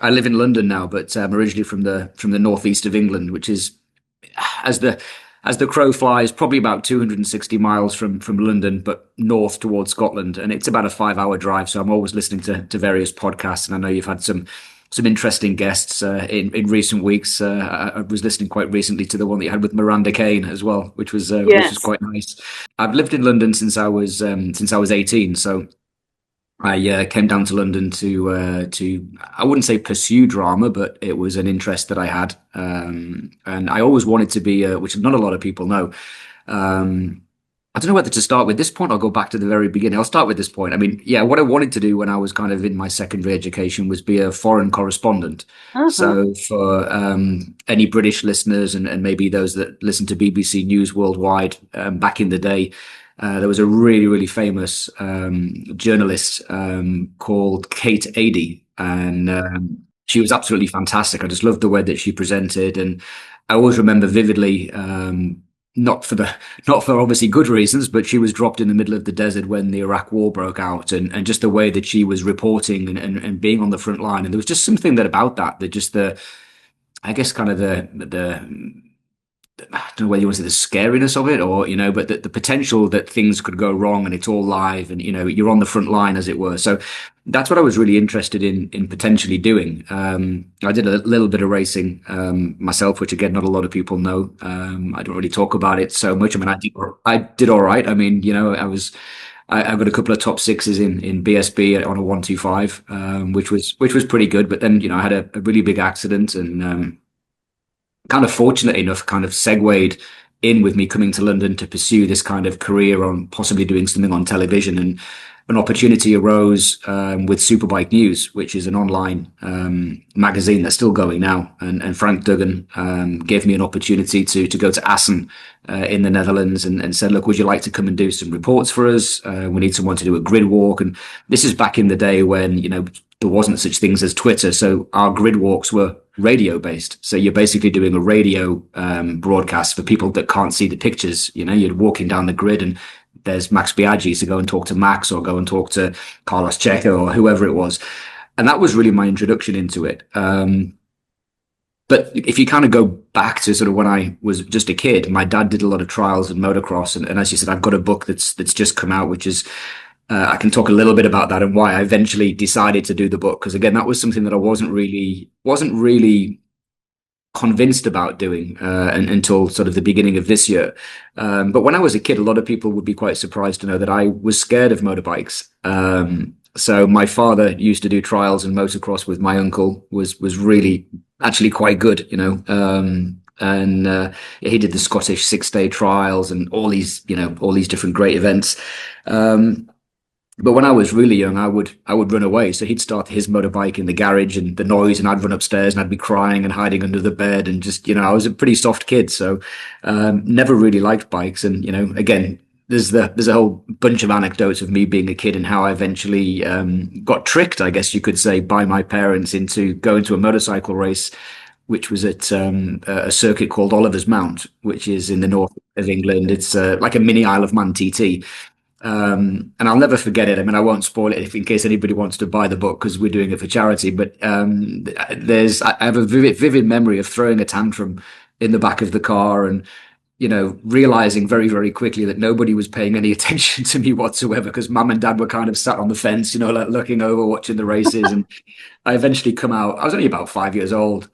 I live in London now, but I'm originally from the northeast of England, which is as the crow flies, probably about 260 miles from London, but north towards Scotland, and it's about a 5 hour drive. So I'm always listening to various podcasts, and I know you've had some interesting guests in recent weeks. I was listening quite recently to the one that you had with Miranda Kane as well, which was Yes. quite nice. I've lived in London since I was 18, so I came down to London to I wouldn't say pursue drama, but it was an interest that I had, and I always wanted to be, which not a lot of people know. Um, I don't know whether to start with this point or go back to the very beginning. I'll start with this point. I mean, yeah, what I wanted to do when I was kind of in my secondary education was be a foreign correspondent. Uh-huh. So for any British listeners and maybe those that listen to BBC News Worldwide, back in the day, there was a really, really famous journalist called Kate Adie, and she was absolutely fantastic. I just loved the way that she presented, and I always remember vividly. Not for the not for obviously good reasons, but she was dropped in the middle of the desert when the Iraq War broke out, and just the way that she was reporting and being on the front line, and there was just something that about that just the I guess kind of the I don't know whether you want to say the scariness of it or, but the potential that things could go wrong and it's all live and, you're on the front line, as it were. So that's what I was really interested in potentially doing. I did a little bit of racing myself, which again, not a lot of people know. I don't really talk about it so much. I mean, I did all right. I mean, I got a couple of top sixes in BSB on a 125, which was pretty good. But then, I had a really big accident and, kind of fortunate enough kind of segued in with me coming to London to pursue this kind of career on possibly doing something on television. And an opportunity arose with Superbike News, which is an online magazine that's still going now. And Frank Duggan gave me an opportunity to go to Assen in the Netherlands and said, look, would you like to come and do some reports for us? We need someone to do a grid walk. And this is back in the day when, there wasn't such things as Twitter. So our grid walks were radio based. So you're basically doing a radio broadcast for people that can't see the pictures. You're walking down the grid and there's Max Biaggi, so go and talk to Max or go and talk to Carlos Checo or whoever it was. And that was really my introduction into it. But if you kind of go back to sort of when I was just a kid, my dad did a lot of trials and motocross. And as you said, I've got a book that's just come out, which is I can talk a little bit about that and why I eventually decided to do the book. Because again, that was something that I wasn't really convinced about doing until sort of the beginning of this year. But when I was a kid, a lot of people would be quite surprised to know that I was scared of motorbikes. So my father used to do trials and motocross with my uncle, was really actually quite good, and he did the Scottish 6 day trials and all these different great events. But when I was really young, I would run away. So he'd start his motorbike in the garage and the noise, and I'd run upstairs and I'd be crying and hiding under the bed and just, I was a pretty soft kid. So never really liked bikes. And, again, there's a whole bunch of anecdotes of me being a kid and how I eventually got tricked, I guess you could say, by my parents into going to a motorcycle race, which was at a circuit called Oliver's Mount, which is in the north of England. It's like a mini Isle of Man TT. And I'll never forget it. I mean, I won't spoil it if in case anybody wants to buy the book because we're doing it for charity. But I have a vivid memory of throwing a tantrum in the back of the car and realizing very, very quickly that nobody was paying any attention to me whatsoever because mum and dad were kind of sat on the fence, like looking over, watching the races. And I eventually come out. I was only about 5 years old,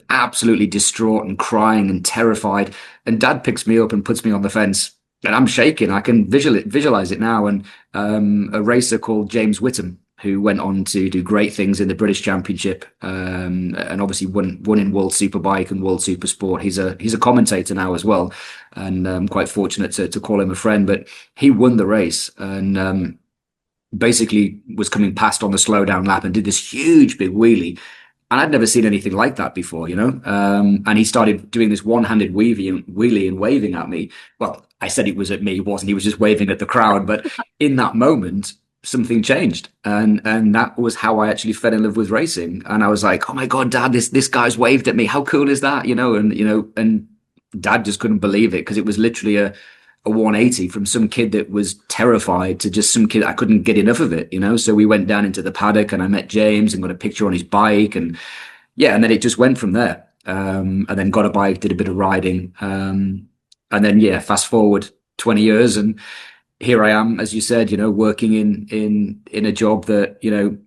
absolutely distraught and crying and terrified. And dad picks me up and puts me on the fence. And I'm shaking. I can visualize it now. And a racer called James Whittam, who went on to do great things in the British Championship, and obviously won in World Superbike and World Supersport. He's a commentator now as well, and I'm quite fortunate to call him a friend. But he won the race and basically was coming past on the slowdown lap and did this huge big wheelie. And I'd never seen anything like that before, and he started doing this one-handed wheelie and waving at me. Well, I said it was at me, he wasn't. He was just waving at the crowd. But in that moment, something changed, and that was how I actually fell in love with racing. And I was like, "Oh my God, Dad! This guy's waved at me. How cool is that?" And Dad just couldn't believe it because it was literally a 180 from some kid that was terrified to just some kid I couldn't get enough of it, you know. So we went down into the paddock and I met James and got a picture on his bike, and yeah, and then it just went from there. And then got a bike, did a bit of riding, and then yeah, fast forward 20 years, and here I am, as you said, you know, working in a job that, you know,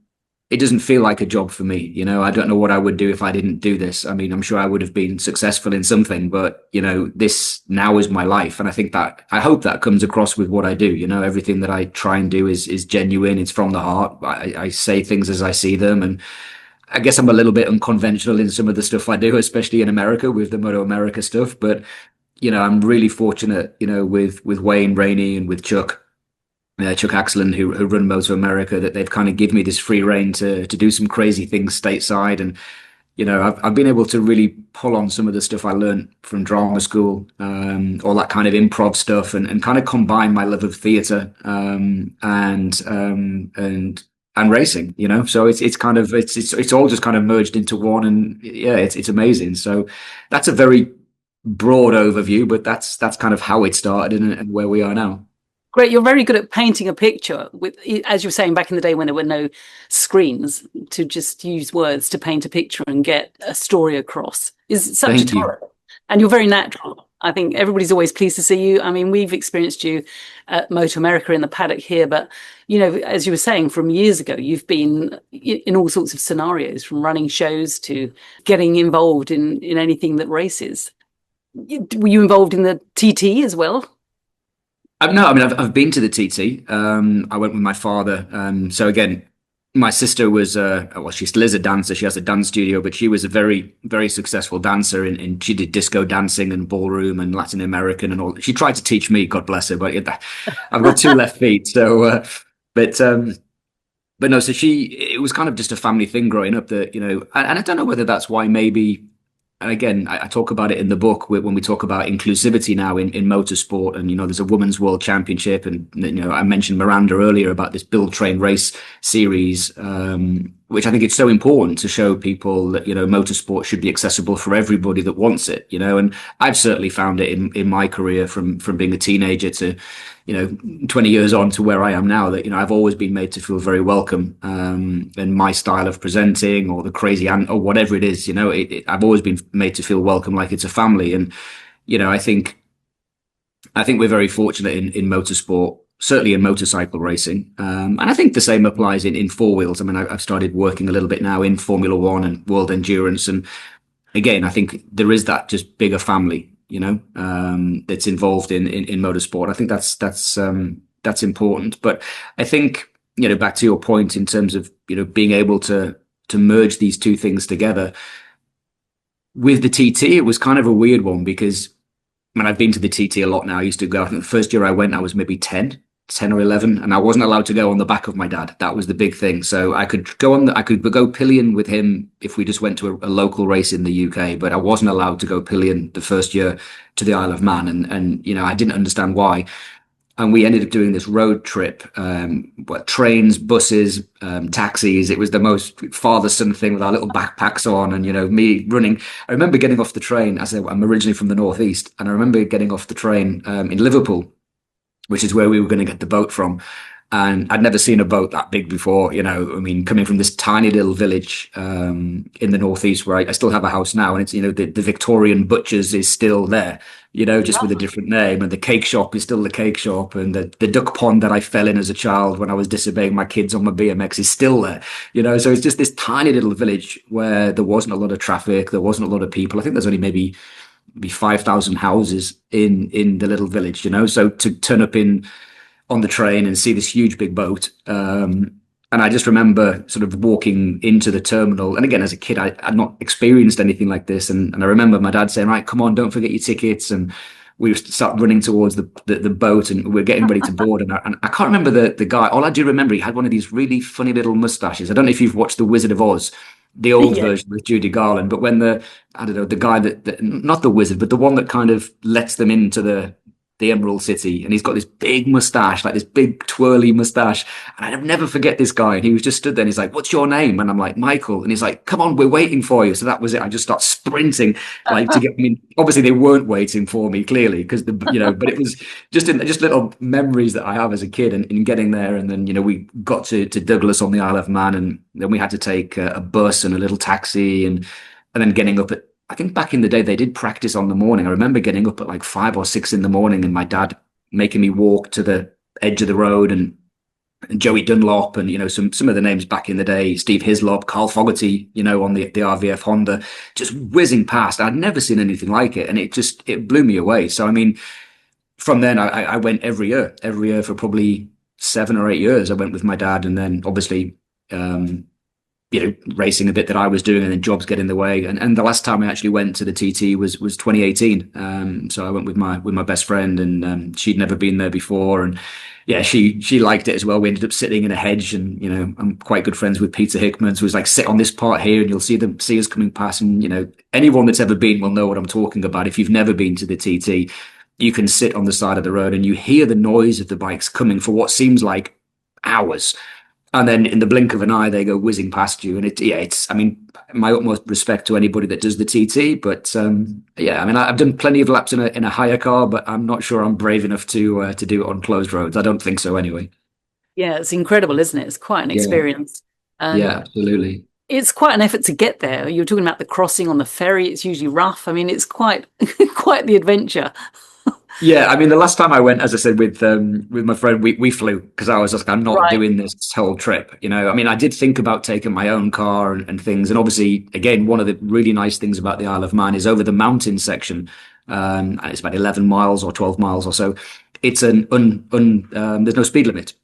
it doesn't feel like a job for me. You know, I don't know what I would do if I didn't do this. I mean, I'm sure I would have been successful in something, but you know, this now is my life. And I think that, I hope that comes across with what I do. You know, everything that I try and do is genuine. It's from the heart. I say things as I see them. And I guess I'm a little bit unconventional in some of the stuff I do, especially in America with the MotoAmerica stuff. But, you know, I'm really fortunate, you know, with Wayne Rainey and with Chuck Axland, who run MotoAmerica, that they've kind of given me this free reign to do some crazy things stateside. And, you know, I've been able to really pull on some of the stuff I learned from drama school, all that kind of improv stuff, and kind of combine my love of theatre and racing, you know. So it's kind of it's all just kind of merged into one, and yeah, it's amazing. So that's a very broad overview, but that's kind of how it started and where we are now. Great. You're very good at painting a picture with, as you were saying, back in the day when there were no screens, to just use words to paint a picture and get a story across is such a talent. And you're very natural. I think everybody's always pleased to see you. I mean, we've experienced you at MotoAmerica in the paddock here, but, you know, as you were saying, from years ago, you've been in all sorts of scenarios, from running shows to getting involved in anything that races. Were you involved in the TT as well? No, I mean, I've been to the TT. I went with my father. So again, my sister was, well, she still is a dancer. She has a dance studio, but she was a very, very successful dancer. And she did disco dancing and ballroom and Latin American and all. She tried to teach me, God bless her, but I've got two left feet. So, but no, so it was kind of just a family thing growing up that, you know, and I don't know whether that's why maybe. And again, I talk about it in the book when we talk about inclusivity now in motorsport. And, you know, there's a women's world championship. And, you know, I mentioned Miranda earlier about this build, train, race series, which I think it's so important to show people that, you know, motorsport should be accessible for everybody that wants it, you know. And I've certainly found it in my career from being a teenager to, you know, 20 years on to where I am now, that, you know, I've always been made to feel very welcome. And my style of presenting or the crazy or whatever it is, you know, I've always been made to feel welcome, like it's a family. And, you know, I think we're very fortunate in motorsport, certainly in motorcycle racing. And I think the same applies in four wheels. I mean, I've started working a little bit now in Formula One and World Endurance. And again, I think there is that just bigger family, you know, that's involved in motorsport. I think that's important. But I think, you know, back to your point in terms of, you know, being able to merge these two things together with the TT, it was kind of a weird one because, I mean, I've been to the TT a lot now. I used to go, I think the first year I went, I was maybe 10 or 11, and I wasn't allowed to go on the back of my dad. That was the big thing. So I could go pillion with him if we just went to a local race in the UK, but I wasn't allowed to go pillion the first year to the Isle of Man. And you know, I didn't understand why. And we ended up doing this road trip, trains, buses, taxis. It was the most father-son thing with our little backpacks on, and, you know, me running. I remember getting off the train. I said, I'm originally from the Northeast, and I remember getting off the train in Liverpool, which is where we were going to get the boat from. And I'd never seen a boat that big before, you know. I mean, coming from this tiny little village in the Northeast where I still have a house now, and it's, you know, the Victorian Butchers is still there, you know, just with a different name, and the cake shop is still the cake shop, and the duck pond that I fell in as a child when I was disobeying my kids on my BMX is still there, you know. So it's just this tiny little village where there wasn't a lot of traffic, there wasn't a lot of people. I think there's only maybe 5,000 houses in the little village, you know. So to turn up on the train and see this huge big boat, and I just remember sort of walking into the terminal, and again, as a kid, I'd not experienced anything like this, and I remember my dad saying, right, come on, don't forget your tickets, and we start running towards the boat, and we're getting ready to board, and I can't remember the guy. All I do remember, he had one of these really funny little mustaches. I don't know if you've watched The Wizard of Oz, the old version with Judy Garland, but when the guy that not the wizard, but the one that kind of lets them into the the Emerald City, and he's got this big mustache, like this big twirly mustache. And I'd never forget this guy. And he was just stood there and he's like, "What's your name?" And I'm like, "Michael." And he's like, "Come on, we're waiting for you." So that was it. I just start sprinting, like to get, I mean, obviously they weren't waiting for me, clearly, because but it was just little memories that I have as a kid and in getting there. And then, we got to Douglas on the Isle of Man, and then we had to take a bus and a little taxi, and then getting up at, I think back in the day, they did practice on the morning. I remember getting up at like 5 or 6 in the morning and my dad making me walk to the edge of the road, and Joey Dunlop and, some of the names back in the day, Steve Hislop, Carl Fogarty, on the RVF Honda, just whizzing past. I'd never seen anything like it. And it blew me away. So, I mean, from then I went every year for probably 7 or 8 years. I went with my dad, and then obviously, racing a bit that I was doing, and then jobs get in the way. And the last time I actually went to the TT was 2018. So I went with my best friend, and she'd never been there before. And yeah, she liked it as well. We ended up sitting in a hedge, and, I'm quite good friends with Peter Hickman. So it was like, sit on this part here and you'll see us coming past. And, anyone that's ever been will know what I'm talking about. If you've never been to the TT, you can sit on the side of the road and you hear the noise of the bikes coming for what seems like hours. And then in the blink of an eye, they go whizzing past you. And it's, I mean, my utmost respect to anybody that does the TT. But I mean, I've done plenty of laps in a hire car, but I'm not sure I'm brave enough to do it on closed roads. I don't think so anyway. Yeah, it's incredible, isn't it? It's quite an experience. Yeah, absolutely. It's quite an effort to get there. You're talking about the crossing on the ferry. It's usually rough. I mean, it's quite quite the adventure. Yeah, I mean, the last time I went, as I said, with my friend, we flew, because I was like, I'm not doing this whole trip. I mean, I did think about taking my own car and things. And obviously, again, one of the really nice things about the Isle of Man is over the mountain section. And it's about 11 miles or 12 miles or so. It's there's no speed limit.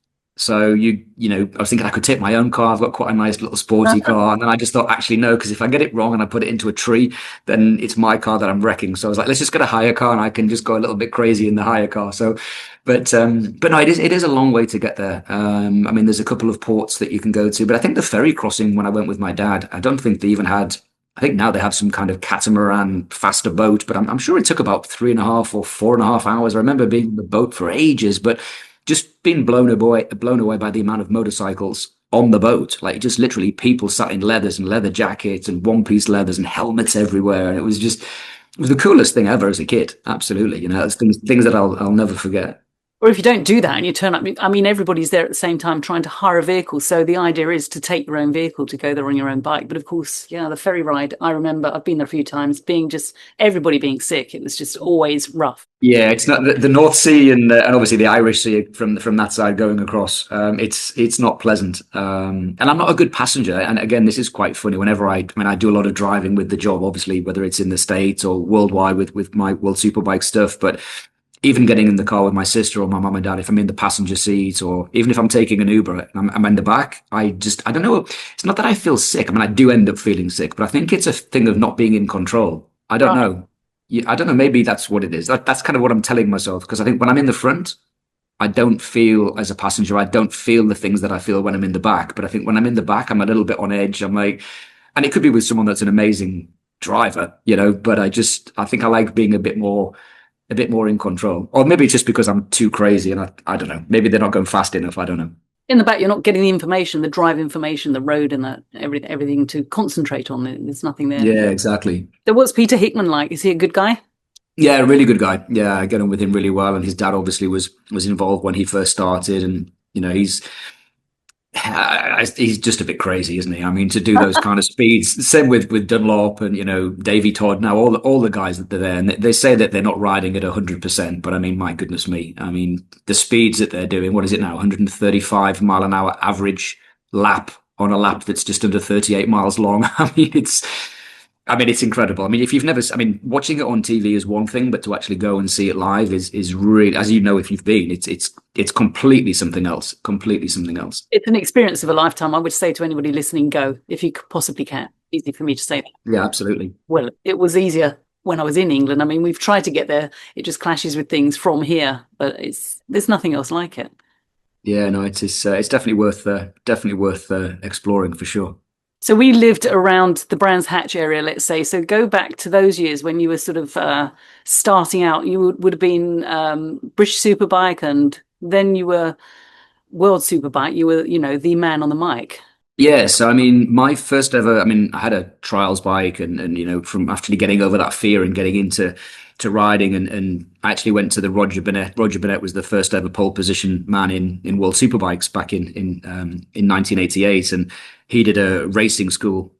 So I was thinking I could take my own car. I've got quite a nice little sporty car. And then I just thought, actually, no, because if I get it wrong and I put it into a tree, then it's my car that I'm wrecking. So I was like, let's just get a hire car and I can just go a little bit crazy in the hire car. So, but no, it is a long way to get there. I mean, there's a couple of ports that you can go to, but I think the ferry crossing, when I went with my dad, I don't think they even had, I think now they have some kind of catamaran faster boat, but I'm sure it took about 3.5 or 4.5 hours. I remember being in the boat for ages, but just being blown away by the amount of motorcycles on the boat. Like, just literally people sat in leathers and leather jackets and one-piece leathers and helmets everywhere. And it was the coolest thing ever as a kid. Absolutely. It's things that I'll never forget. Or if you don't do that and you turn up, I mean, everybody's there at the same time trying to hire a vehicle. So the idea is to take your own vehicle to go there on your own bike. But of course, the ferry ride, I remember I've been there a few times, everybody being sick. It was just always rough. Yeah, it's not the North Sea and obviously the Irish Sea from that side going across. It's not pleasant. And I'm not a good passenger. And again, this is quite funny. Whenever I do a lot of driving with the job, obviously, whether it's in the States or worldwide with my World Superbike stuff, but even getting in the car with my sister or my mum and dad, if I'm in the passenger seat, or even if I'm taking an Uber and I'm in the back, I don't know. It's not that I feel sick. I mean, I do end up feeling sick, but I think it's a thing of not being in control. I don't know. I don't know. Maybe that's what it is. That's kind of what I'm telling myself, because I think when I'm in the front, I don't feel, as a passenger, I don't feel the things that I feel when I'm in the back. But I think when I'm in the back, I'm a little bit on edge. I'm like, and it could be with someone that's an amazing driver, but I think I like being a bit more in control. Or maybe it's just because I'm too crazy and I don't know. Maybe they're not going fast enough. I don't know. In the back, you're not getting the information, the drive information, the road and everything to concentrate on. There's nothing there. Yeah, exactly. So what's Peter Hickman like? Is he a good guy? Yeah, really good guy. Yeah, I get on with him really well. And his dad obviously was involved when he first started. And, he's just a bit crazy, isn't he? I mean, to do those kind of speeds. Same with Dunlop and Davey Todd. Now all the guys that are there, and they say that they're not riding at 100%. But I mean, my goodness me! I mean, the speeds that they're doing. What is it now? 135 mile an hour average lap on a lap that's just under 38 miles long. I mean, it's incredible. I mean, if you've never, watching it on TV is one thing, but to actually go and see it live is really, as you know, if you've been, it's completely something else. Completely something else. It's an experience of a lifetime. I would say to anybody listening, go if you possibly can. Easy for me to say that. Yeah, absolutely. Well, it was easier when I was in England. I mean, we've tried to get there. It just clashes with things from here, but there's nothing else like it. Yeah, no, it's definitely worth exploring for sure. So we lived around the Brands Hatch area, let's say. So go back to those years when you were sort of starting out. You would have been British Superbike, and then you were World Superbike. You were, the man on the mic. Yeah, so I mean, my first ever, I mean, I had a trials bike, and from actually getting over that fear and getting into riding, and I actually went to the Roger Burnett. Roger Burnett was the first ever pole position man in World Superbikes back in 1988, and he did a racing school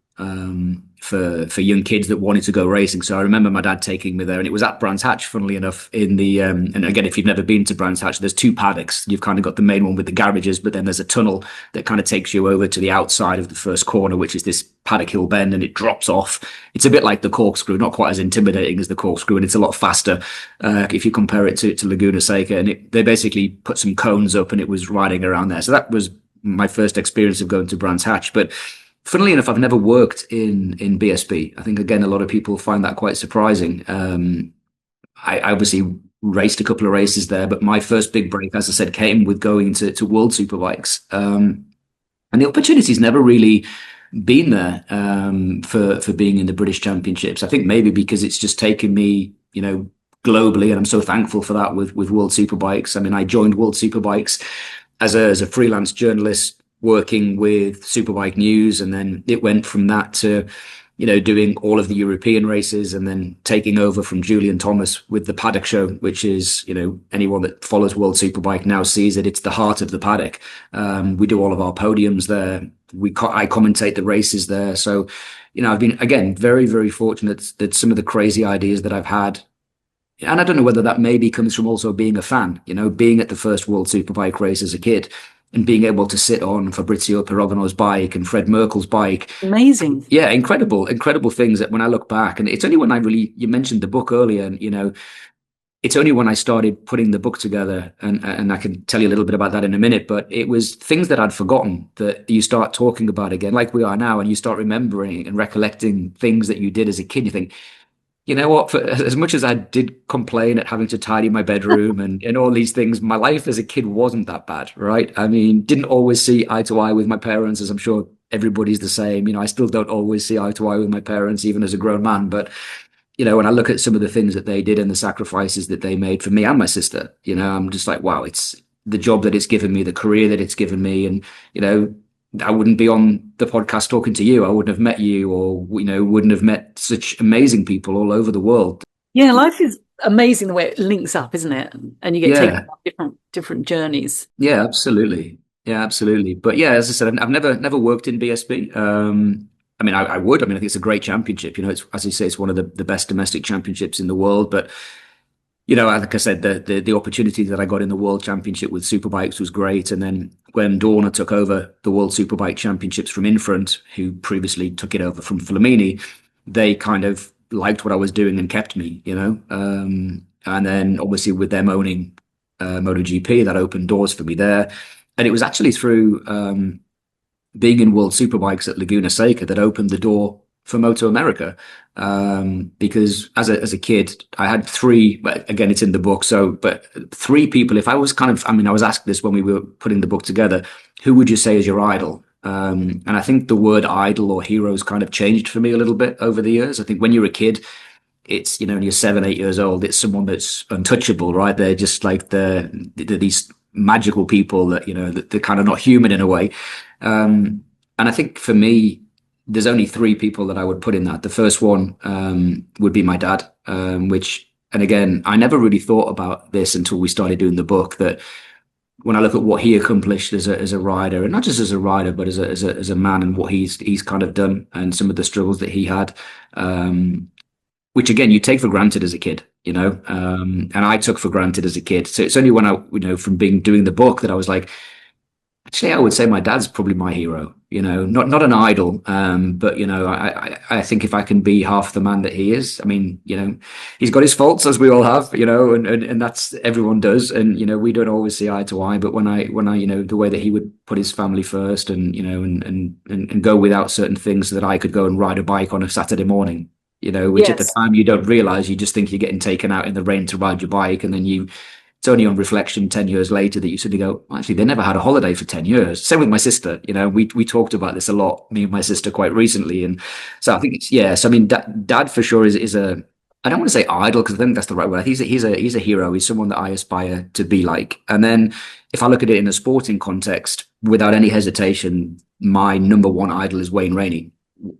for young kids that wanted to go racing. So I remember my dad taking me there, and it was at Brands Hatch, funnily enough. In the and again, if you've never been to Brands Hatch, there's two paddocks. You've kind of got the main one with the garages, but then there's a tunnel that kind of takes you over to the outside of the first corner, which is this paddock hill bend, and it drops off. It's a bit like the corkscrew, not quite as intimidating as the corkscrew, and it's a lot faster if you compare it to Laguna Seca. And they basically put some cones up, and it was riding around there. So that was my first experience of going to Brands Hatch. But funnily enough, I've never worked in BSB. I think, again, a lot of people find that quite surprising. I obviously raced a couple of races there, but my first big break, as I said, came with going to World Superbikes. And the opportunity's never really been there for being in the British Championships. I think maybe because it's just taken me, globally, and I'm so thankful for that with World Superbikes. I mean, I joined World Superbikes as a freelance journalist, working with Superbike News, and then it went from that to doing all of the European races, and then taking over from Julian Thomas with the Paddock Show, which is, anyone that follows World Superbike now sees it. It's the heart of the paddock. We do all of our podiums there. I commentate the races there. So I've been, again, very, very fortunate that some of the crazy ideas that I've had, and I don't know whether that maybe comes from also being a fan, being at the first World Superbike race as a kid, and being able to sit on Fabrizio Perogano's bike and Fred Merkel's bike. Amazing. Yeah, incredible things that when I look back, and it's only when you mentioned the book earlier, and it's only when I started putting the book together, and I can tell you a little bit about that in a minute, but it was things that I'd forgotten that you start talking about again, like we are now, and you start remembering and recollecting things that you did as a kid. You think, you know what, for as much as I did complain at having to tidy my bedroom and all these things, my life as a kid wasn't that bad, right? I mean, didn't always see eye to eye with my parents, as I'm sure everybody's the same. I still don't always see eye to eye with my parents, even as a grown man. But, when I look at some of the things that they did and the sacrifices that they made for me and my sister, I'm just like, wow, it's the job that it's given me, the career that it's given me. And, I wouldn't be on the podcast talking to you. I wouldn't have met you, or, wouldn't have met such amazing people all over the world. Yeah, life is amazing the way it links up, isn't it? And you get taken on different journeys. Yeah, absolutely. Yeah, absolutely. But yeah, as I said, I've never worked in BSB. I mean, I would. I mean, I think it's a great championship. It's, as you say, it's one of the best domestic championships in the world. But like I said, the opportunity that I got in the World Championship with Superbikes was great. And then when Dorna took over the World Superbike Championships from Infront, who previously took it over from Flamini, they kind of liked what I was doing and kept me, and then obviously with them owning MotoGP, that opened doors for me there. And it was actually through being in World Superbikes at Laguna Seca that opened the door for MotoAmerica, because as a kid, I had three, but again, it's in the book. But three people, if I was I was asked this when we were putting the book together, who would you say is your idol? And I think the word idol or heroes kind of changed for me a little bit over the years. I think when you're a kid, it's, when you're 7, 8 years old, it's someone that's untouchable, right? They're just like these magical people that, that they're kind of not human in a way. And I think for me, there's only three people that I would put in that. The first one would be my dad, and again, I never really thought about this until we started doing the book, that when I look at what he accomplished as a rider, and not just as a rider, but as a man, and what he's kind of done, and some of the struggles that he had, which again, you take for granted as a kid, and I took for granted as a kid. So it's only when I, from doing the book, that I was like, actually, I would say my dad's probably my hero, not an idol. But, I think if I can be half the man that he is, I mean, he's got his faults, as we all have, and that's, everyone does. And, we don't always see eye to eye, but when I, the way that he would put his family first, and, and go without certain things so that I could go and ride a bike on a Saturday morning, which at the time you don't realize, you just think you're getting taken out in the rain to ride your bike. And then you it's only on reflection 10 years later that you sort of go, well, actually, they never had a holiday for 10 years. Same with my sister. We talked about this a lot, me and my sister, quite recently. And so I think it's, yeah. So I mean, dad for sure is a, I don't want to say idol because I think that's the right word. He's a hero. He's someone that I aspire to be like. And then if I look at it in a sporting context, without any hesitation, my number one idol is Wayne Rainey.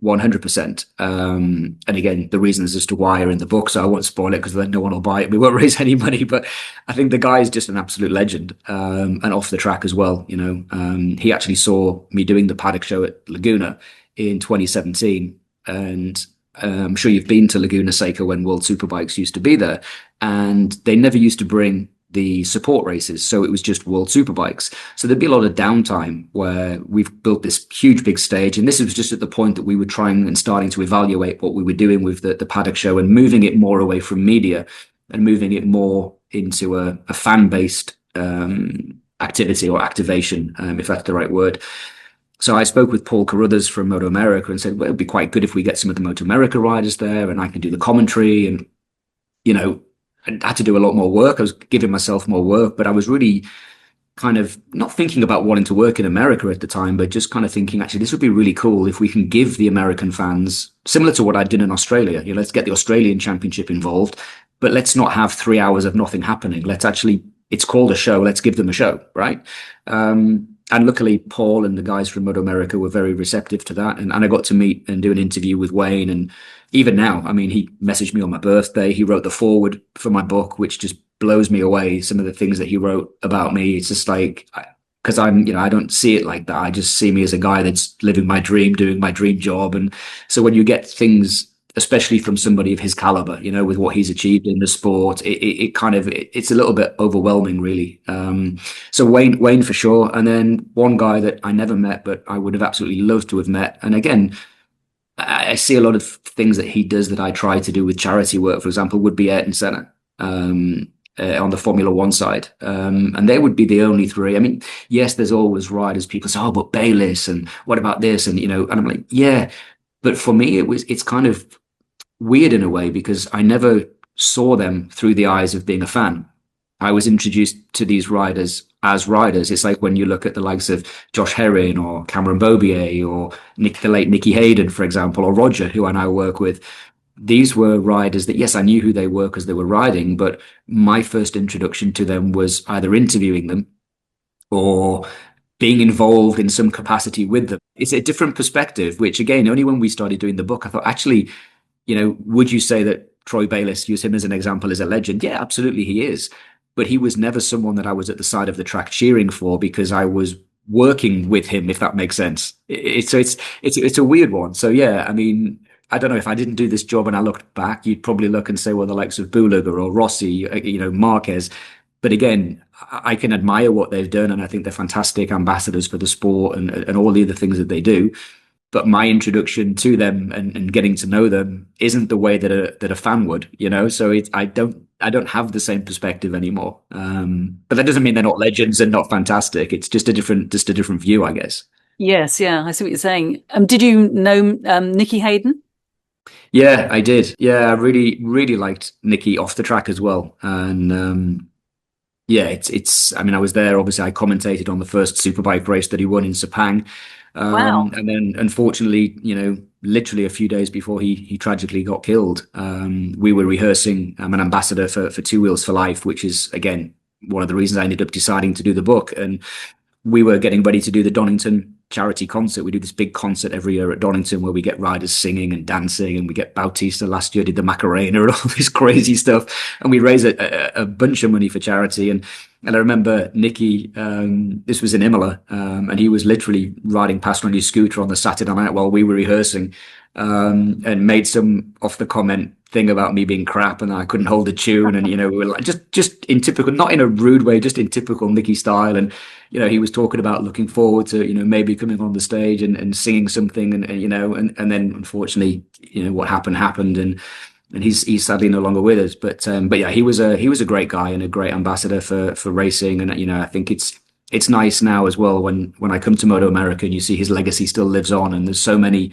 100%. And again, the reasons as to why are in the book, so I won't spoil it because then no one will buy it. We won't raise any money, but I think the guy is just an absolute legend, and off the track as well. He actually saw me doing the Paddock Show at Laguna in 2017, and I'm sure you've been to Laguna Seca when World Superbikes used to be there, and they never used to bring the support races, so it was just World Superbikes. So there'd be a lot of downtime where we've built this huge big stage, and this was just at the point that we were trying and starting to evaluate what we were doing with the Paddock Show and moving it more away from media and moving it more into a fan-based activity or activation, if that's the right word. So I spoke with Paul Carruthers from MotoAmerica and said, well, it'd be quite good if we get some of the MotoAmerica riders there and I can do the commentary. And I had to do a lot more work. I was giving myself more work, but I was really kind of not thinking about wanting to work in America at the time, but just kind of thinking, actually, this would be really cool if we can give the American fans, similar to what I'd done in Australia, let's get the Australian Championship involved, but let's not have 3 hours of nothing happening. It's called a show. Let's give them a show, right? And luckily, Paul and the guys from MotoAmerica were very receptive to that. And I got to meet and do an interview with Wayne. And even now, I mean, he messaged me on my birthday. He wrote the foreword for my book, which just blows me away. Some of the things that he wrote about me, it's just like, because I don't see it like that. I just see me as a guy that's living my dream, doing my dream job. And so when you get things, especially from somebody of his caliber, with what he's achieved in the sport, it's a little bit overwhelming, really. So Wayne for sure. And then one guy that I never met, but I would have absolutely loved to have met. And again, I see a lot of things that he does that I try to do with charity work, for example, would be Ayrton Senna, on the Formula One side. And they would be the only three. I mean, yes, there's always riders. People say, oh, but Bayliss, and what about this? And, and I'm like, yeah. But for me, it's kind of weird in a way because I never saw them through the eyes of being a fan. I was introduced to these riders as riders. It's like when you look at the likes of Josh Herrin or Cameron Bobier or the late Nicky Hayden, for example, or Roger, who I now work with. These were riders that, yes, I knew who they were because they were riding, but my first introduction to them was either interviewing them or being involved in some capacity with them. It's a different perspective, which again, only when we started doing the book, I thought, actually, would you say that Troy Bayliss, use him as an example, is a legend? Yeah, absolutely he is. But he was never someone that I was at the side of the track cheering for because I was working with him, if that makes sense. It's a weird one. So yeah, I mean, I don't know, if I didn't do this job and I looked back, you'd probably look and say, well, the likes of Boulaga or Rossi, Marquez. But again, I can admire what they've done, and I think they're fantastic ambassadors for the sport and all the other things that they do. But my introduction to them and getting to know them isn't the way that a fan would, So I don't have the same perspective anymore. But that doesn't mean they're not legends and not fantastic. It's just a different view, I guess. Yes, yeah, I see what you're saying. Did you know Nicky Hayden? Yeah, I did. Yeah, I really, really liked Nicky off the track as well. And yeah, I mean, I was there. Obviously, I commentated on the first Superbike race that he won in Sepang. Wow. And then, unfortunately, literally a few days before he tragically got killed, we were rehearsing. I'm an ambassador for Two Wheels for Life, which is, again, one of the reasons I ended up deciding to do the book. And we were getting ready to do the Donington charity concert. We do this big concert every year at Donington where we get riders singing and dancing, and we get Bautista last year did the Macarena and all this crazy stuff, and we raise a bunch of money for charity. And I remember Nicky, this was in Imola, and he was literally riding past on his scooter on the Saturday night while we were rehearsing, and made some off the comment thing about me being crap and I couldn't hold a tune. And, we were like, just in typical, not in a rude way, just in typical Nicky style. And, he was talking about looking forward to, maybe coming on the stage and singing something and then unfortunately, what happened. And he's sadly no longer with us. But yeah, he was a great guy and a great ambassador for racing. And, I think it's nice now as well when I come to MotoAmerica and you see his legacy still lives on, and there's so many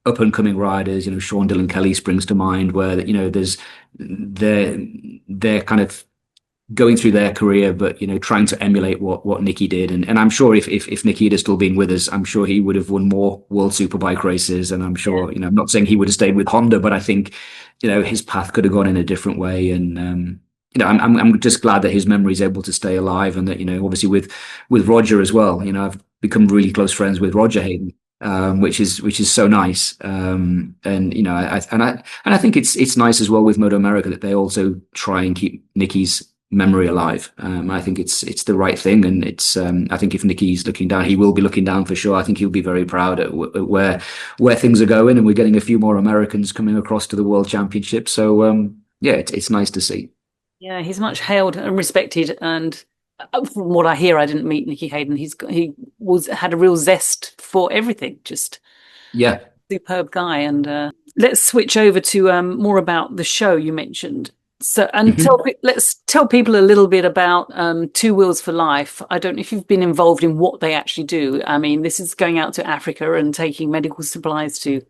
up and coming riders, Sean Dillon Kelly springs to mind, where there's they're kind of going through their career, but trying to emulate what Nicky did. And I'm sure if Nicky had still been with us, I'm sure he would have won more World Superbike races. And I'm sure, I'm not saying he would have stayed with Honda, but I think, his path could have gone in a different way. And I'm just glad that his memory is able to stay alive, and that obviously with Roger as well. I've become really close friends with Roger Hayden. Which is so nice, and I think it's nice as well with MotoAmerica that they also try and keep Nicky's memory alive. I think it's the right thing, and I think if Nicky's looking down, he will be looking down for sure. I think he'll be very proud at where things are going, and we're getting a few more Americans coming across to the World Championship. So it's nice to see. Yeah, he's much hailed and respected, and from what I hear, I didn't meet Nicky Hayden. He had a real zest for everything. Just superb guy. And let's switch over to more about the show you mentioned. So, and let's tell people a little bit about Two Wheels for Life. I don't know if you've been involved in what they actually do. I mean, this is going out to Africa and taking medical supplies to.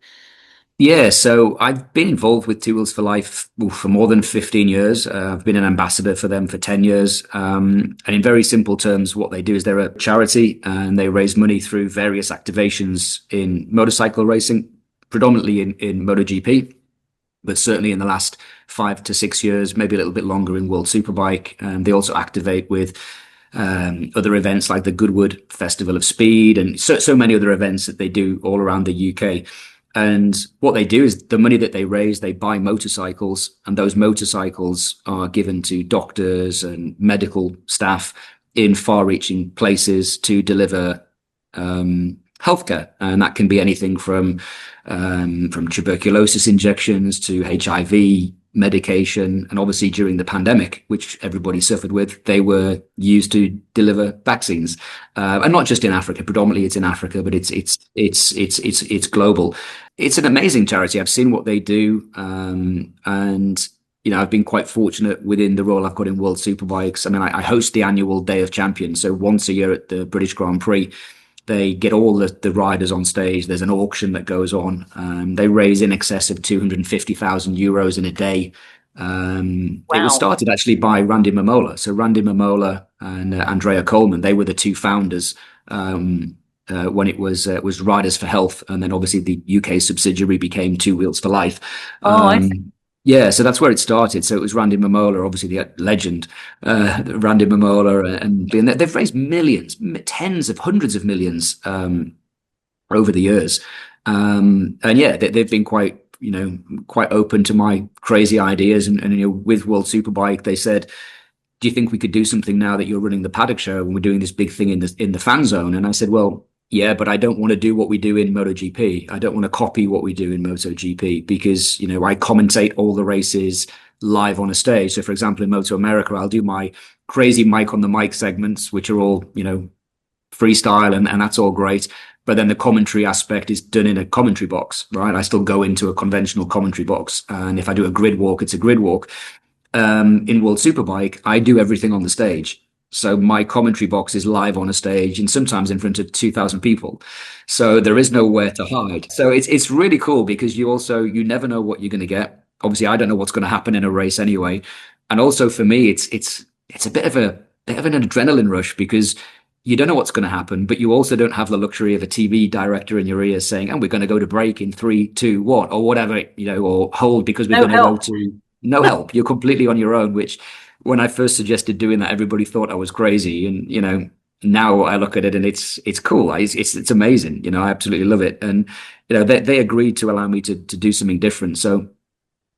Yeah, so I've been involved with Two Wheels for Life for more than 15 years. I've been an ambassador for them for 10 years. And in very simple terms, what they do is they're a charity, and they raise money through various activations in motorcycle racing, predominantly in MotoGP, but certainly in the last 5 to 6 years, maybe a little bit longer in World Superbike. And they also activate with other events like the Goodwood Festival of Speed, and so many other events that they do all around the UK. And what they do is the money that they raise, they buy motorcycles, and those motorcycles are given to doctors and medical staff in far-reaching places to deliver healthcare. And that can be anything from tuberculosis injections to HIV medication. And obviously during the pandemic, which everybody suffered with, they were used to deliver vaccines, and not just in Africa. Predominantly it's in Africa, but it's global. It's an amazing charity. I've seen what they do, and I've been quite fortunate within the role I've got in World Superbikes. I mean, I host the annual Day of Champions, so once a year at the British Grand Prix, they get all the riders on stage. There's an auction that goes on. They raise in excess of 250,000 euros in a day. Wow. It was started actually by Randy Mamola. So Randy Mamola and Andrea Coleman, they were the two founders when it was Riders for Health, and then obviously the UK subsidiary became Two Wheels for Life. I see. Yeah, so that's where it started. So it was Randy Mamola, obviously the legend, Randy Mamola, and they've raised millions, tens of hundreds of millions over the years. And yeah, they've been quite open to my crazy ideas. And with World Superbike, they said, "Do you think we could do something now that you're running the Paddock Show and we're doing this big thing in the fan zone?" And I said, "Well, yeah, but I don't want to do what we do in MotoGP. I don't want to copy what we do in MotoGP because, I commentate all the races live on a stage. So, for example, in MotoAmerica, I'll do my crazy Mike on the mic segments, which are all, freestyle, and that's all great. But then the commentary aspect is done in a commentary box, right? I still go into a conventional commentary box. And if I do a grid walk, it's a grid walk. In World Superbike, I do everything on the stage. So my commentary box is live on a stage and sometimes in front of 2,000 people. So there is nowhere to hide. So it's really cool because you never know what you're going to get. Obviously, I don't know what's going to happen in a race anyway. And also for me, it's a bit of an adrenaline rush because you don't know what's going to happen, but you also don't have the luxury of a TV director in your ear saying, "And we're going to go to break in 3, 2, 1," or whatever, or hold because we're going to go to no help. You're completely on your own, which when I first suggested doing that, everybody thought I was crazy. And, now I look at it and it's cool. It's amazing. I absolutely love it. And, they agreed to allow me to do something different. So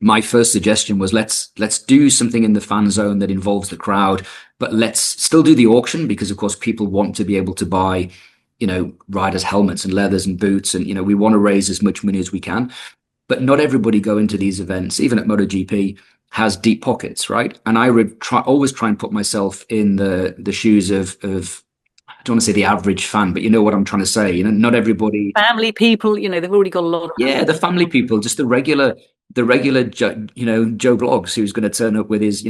my first suggestion was let's do something in the fan zone that involves the crowd, but let's still do the auction because of course people want to be able to buy, riders' helmets and leathers and boots. And, we want to raise as much money as we can, but not everybody go into these events, even at MotoGP, has deep pockets, right? And I would always try and put myself in the shoes of I don't want to say the average fan, but you know what I'm trying to say. Not everybody. Family people, they've already got a lot of. Yeah, the family people, just the regular Joe Bloggs who's going to turn up with his,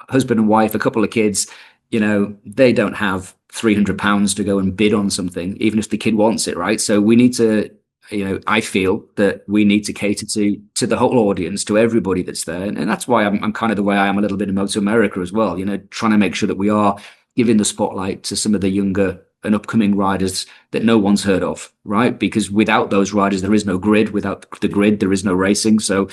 husband and wife, a couple of kids. They don't have £300 to go and bid on something, even if the kid wants it, right? So we need to I feel that we need to cater to the whole audience, to everybody that's there. And that's why I'm kind of the way I am a little bit in MotoAmerica as well, trying to make sure that we are giving the spotlight to some of the younger and upcoming riders that no one's heard of, right? Because without those riders, there is no grid. Without the grid, there is no racing. So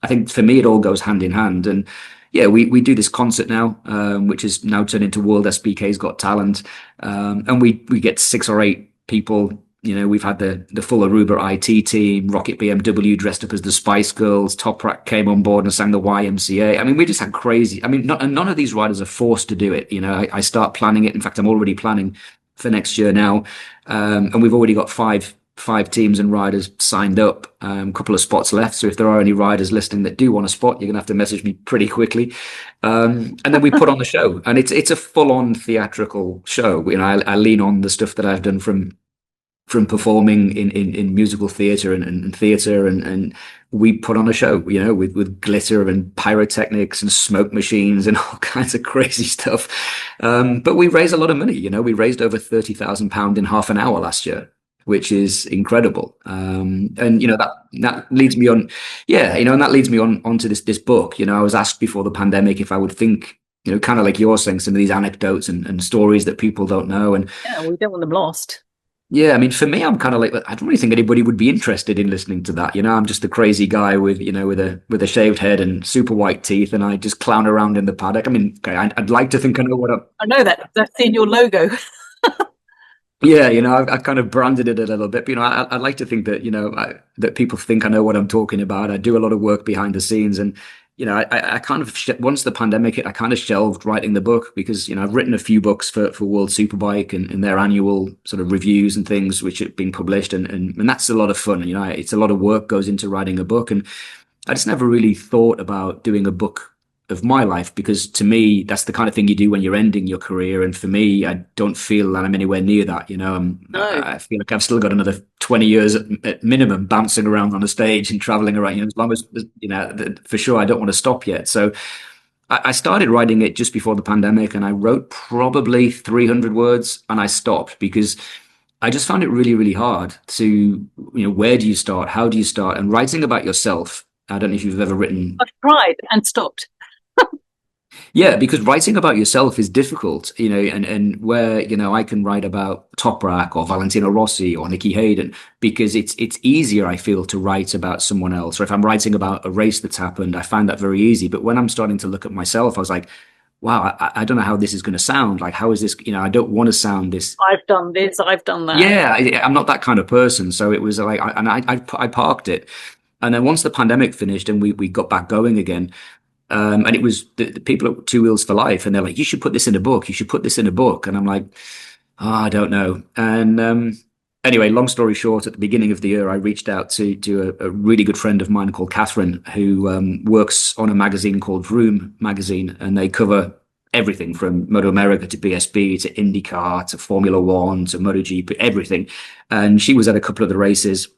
I think for me, it all goes hand in hand. And yeah, we do this concert now, which is now turned into WorldSBK's Got Talent. And we get 6 or 8 people. We've had the full Aruba IT team, Rocket BMW dressed up as the Spice Girls, Toprak came on board and sang the YMCA. I mean, we just had crazy. I mean, none of these riders are forced to do it. I start planning it. In fact, I'm already planning for next year now. And we've already got five teams and riders signed up, a couple of spots left. So if there are any riders listening that do want a spot, you're going to have to message me pretty quickly. And then we put on the show, and it's a full-on theatrical show. I lean on the stuff that I've done from performing in musical theatre and theatre, and we put on a show, with glitter and pyrotechnics and smoke machines and all kinds of crazy stuff. But we raised a lot of money. We raised over £30,000 in half an hour last year, which is incredible. And that leads me on, and that leads me on onto this book. I was asked before the pandemic if I would think, kind of like you're saying, some of these anecdotes and stories that people don't know, and we don't want them lost. Yeah, I mean, for me, I'm kind of like, I don't really think anybody would be interested in listening to that. I'm just a crazy guy with a shaved head and super white teeth, and I just clown around in the paddock. I mean, okay, I'd like to think I know what I know that. I've seen your logo. Yeah, I kind of branded it a little bit. But, I'd like to think that, that people think I know what I'm talking about. I do a lot of work behind the scenes, and I kind of, once the pandemic hit, I kind of shelved writing the book because, I've written a few books for World Superbike and their annual sort of reviews and things which have been published. And that's a lot of fun. It's a lot of work goes into writing a book. And I just never really thought about doing a book of my life, because to me, that's the kind of thing you do when you're ending your career. And for me, I don't feel that I'm anywhere near that. No. I feel like I've still got another 20 years at minimum bouncing around on a stage and traveling around, as long as, for sure, I don't want to stop yet. So I started writing it just before the pandemic, and I wrote probably 300 words and I stopped because I just found it really, really hard to, where do you start? How do you start? And writing about yourself, I don't know if you've ever written. I've tried and stopped. Yeah, because writing about yourself is difficult, and where, I can write about Toprak or Valentino Rossi or Nicky Hayden, because it's easier, I feel, to write about someone else. Or if I'm writing about a race that's happened, I find that very easy. But when I'm starting to look at myself, I was like, wow, I don't know how this is going to sound. Like, how is this, I don't want to sound this. I've done this, I've done that. Yeah, I'm not that kind of person. So it was like, I parked it. And then once the pandemic finished and we got back going again, and it was the people at Two Wheels for Life, and they're like, you should put this in a book. You should put this in a book. And I'm like, I don't know. And anyway, long story short, at the beginning of the year, I reached out to a really good friend of mine called Catherine, who works on a magazine called Vroom Magazine, and they cover everything from MotoAmerica to BSB to IndyCar to Formula One to MotoGP, everything. And she was at a couple of the races.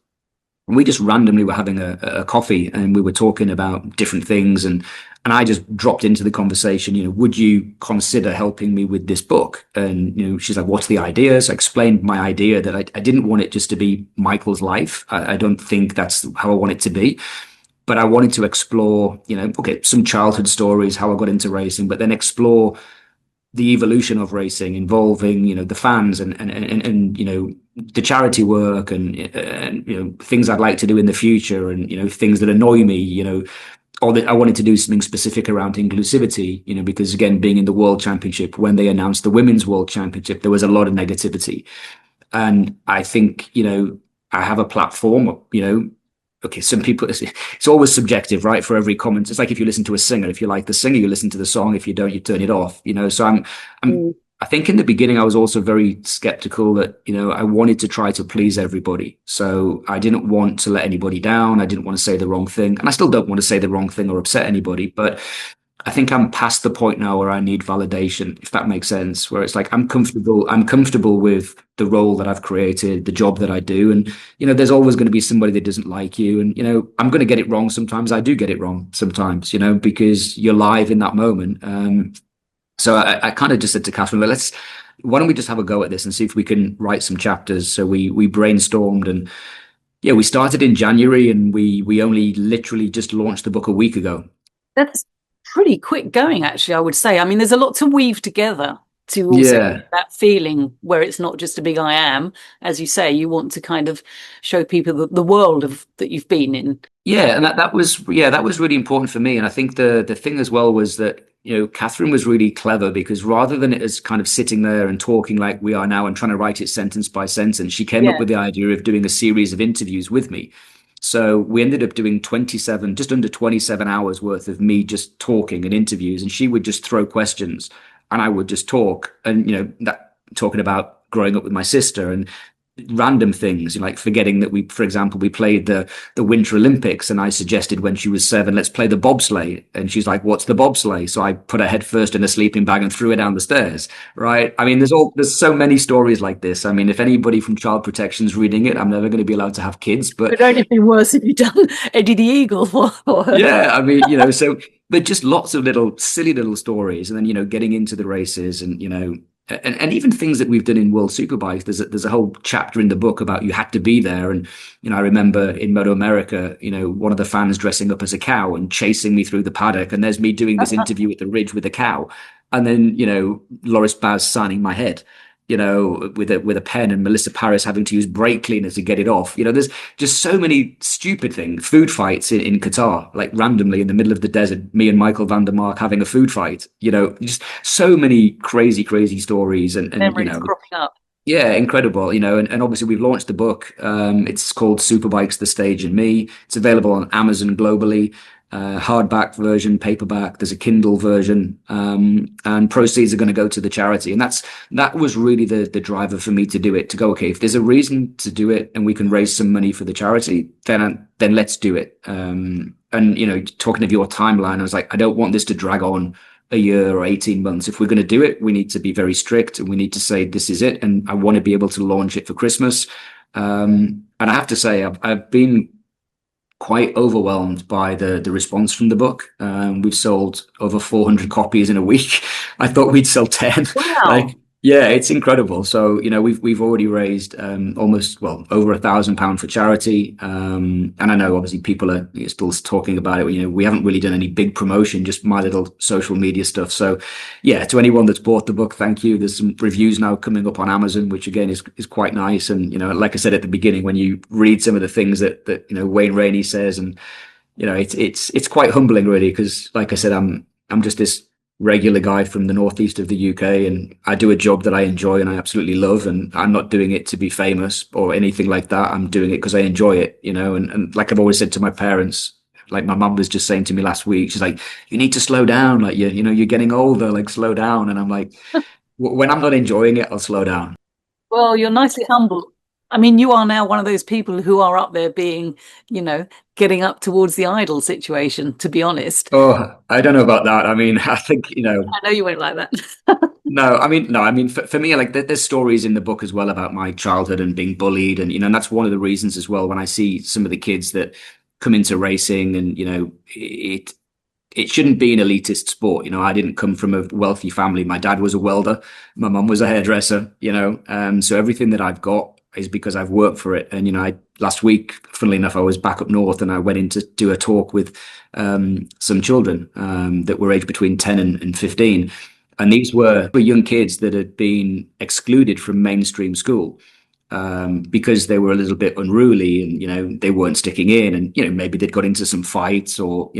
And we just randomly were having a coffee, and we were talking about different things. And I just dropped into the conversation, would you consider helping me with this book? And, she's like, what's the idea? So I explained my idea that I didn't want it just to be Michael's life. I don't think that's how I want it to be. But I wanted to explore, some childhood stories, how I got into racing, but then explore the evolution of racing involving, the fans and the charity work and things I'd like to do in the future, and, things that annoy me, or that I wanted to do something specific around inclusivity, because again, being in the World Championship, when they announced the Women's World Championship, there was a lot of negativity. And I think, I have a platform, okay, some people, it's always subjective, right? For every comment, it's like if you listen to a singer, if you like the singer, you listen to the song. If you don't, you turn it off, so I think in the beginning, I was also very skeptical that, I wanted to try to please everybody. So I didn't want to let anybody down. I didn't want to say the wrong thing. And I still don't want to say the wrong thing or upset anybody. But I think I'm past the point now where I need validation, if that makes sense, where it's like, I'm comfortable with the role that I've created, the job that I do. And, there's always going to be somebody that doesn't like you. And, I'm going to get it wrong sometimes. I do get it wrong sometimes, because you're live in that moment. So I kind of just said to Catherine, why don't we just have a go at this and see if we can write some chapters? So we brainstormed, and Yeah, we started in January, and we only literally just launched the book a week ago. That's pretty quick going, actually, I would say. I mean, there's a lot to weave together to also Yeah. get that feeling where it's not just a big I am. As you say, you want to kind of show people the world of that you've been in. Yeah, and that was that was really important for me. And I think the thing as well was that, Catherine was really clever, because rather than it as kind of sitting there and talking like we are now and trying to write it sentence by sentence, she came up Yeah. with the idea of doing a series of interviews with me. So we ended up doing just under 27 hours worth of me just talking and interviews, and she would just throw questions and I would just talk, and that talking about growing up with my sister and random things, like forgetting that for example, we played the Winter Olympics, and I suggested when she was 7, let's play the bobsleigh, and she's like, what's the bobsleigh? So I put her head first in a sleeping bag and threw her down the stairs. Right? I mean, there's so many stories like this. I mean, if anybody from Child Protection's reading it, I'm never going to be allowed to have kids, but It'd only be worse if you'd done Eddie the Eagle for her. yeah, I mean, so but just lots of little silly little stories, and then getting into the races, and and even things that we've done in World Superbike. There's a whole chapter in the book about you had to be there, and I remember in MotoAmerica, one of the fans dressing up as a cow and chasing me through the paddock, and there's me doing this interview at the Ridge with a cow, and then Loris Baz signing my head, with a pen, and Melissa Paris having to use brake cleaner to get it off. There's just so many stupid things. Food fights in Qatar, like randomly in the middle of the desert, me and Michael van der Mark having a food fight. Just so many crazy stories, and Memories cropping up. yeah, incredible. And obviously we've launched the book. It's called Superbikes, The Stage and Me. It's available on Amazon globally. Hardback version, paperback. There's a Kindle version, and proceeds are going to go to the charity. And that was really the driver for me to do it. To go, okay, if there's a reason to do it and we can raise some money for the charity, then let's do it. And talking of your timeline, I was like, I don't want this to drag on a year or 18 months. If we're going to do it, we need to be very strict, and we need to say this is it. And I want to be able to launch it for Christmas. And I have to say, I've been quite overwhelmed by the response from the book. We've sold over 400 copies in a week. I thought we'd sell 10. Wow. Yeah, it's incredible. So we've already raised almost over £1,000 for charity, and I know obviously people are still talking about it. We haven't really done any big promotion, just my little social media stuff. So yeah, to anyone that's bought the book, thank you. There's some reviews now coming up on Amazon, which again is quite nice. And like I said at the beginning, when you read some of the things that Wayne Rainey says, and it's quite humbling really, because like I said, I'm just this regular guy from the northeast of the UK, and I do a job that I enjoy and I absolutely love, and I'm not doing it to be famous or anything like that. I'm doing it because I enjoy it, and like I've always said to my parents, like my mum was just saying to me last week, she's like, you need to slow down, like you're getting older, like slow down. And I'm like, when I'm not enjoying it, I'll slow down. Well, you're nicely humble. I mean, you are now one of those people who are up there being, getting up towards the idol situation, to be honest. Oh, I don't know about that. I mean, I think, I know you won't like that. No, I mean, for me, like there's stories in the book as well about my childhood and being bullied, and and that's one of the reasons as well when I see some of the kids that come into racing, and it shouldn't be an elitist sport. I didn't come from a wealthy family. My dad was a welder, my mum was a hairdresser. So everything that I've got is because I've worked for it. And last week, funnily enough, I was back up north, and I went in to do a talk with some children that were aged between 10 and 15. And these were young kids that had been excluded from mainstream school because they were a little bit unruly, and they weren't sticking in, and maybe they'd got into some fights, or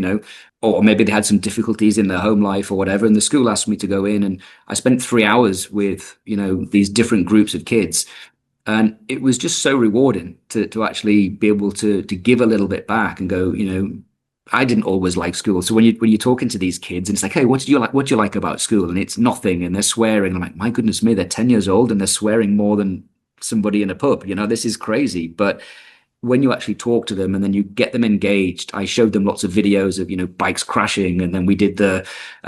or maybe they had some difficulties in their home life or whatever. And the school asked me to go in, and I spent 3 hours with these different groups of kids. And it was just so rewarding to actually be able to give a little bit back and go, I didn't always like school. So when you're talking to these kids, and it's like, hey, what do you like about school? And it's nothing, and they're swearing. I'm like, my goodness me, they're 10 years old and they're swearing more than somebody in a pub. This is crazy. But when you actually talk to them and then you get them engaged, I showed them lots of videos of, bikes crashing. And then we did I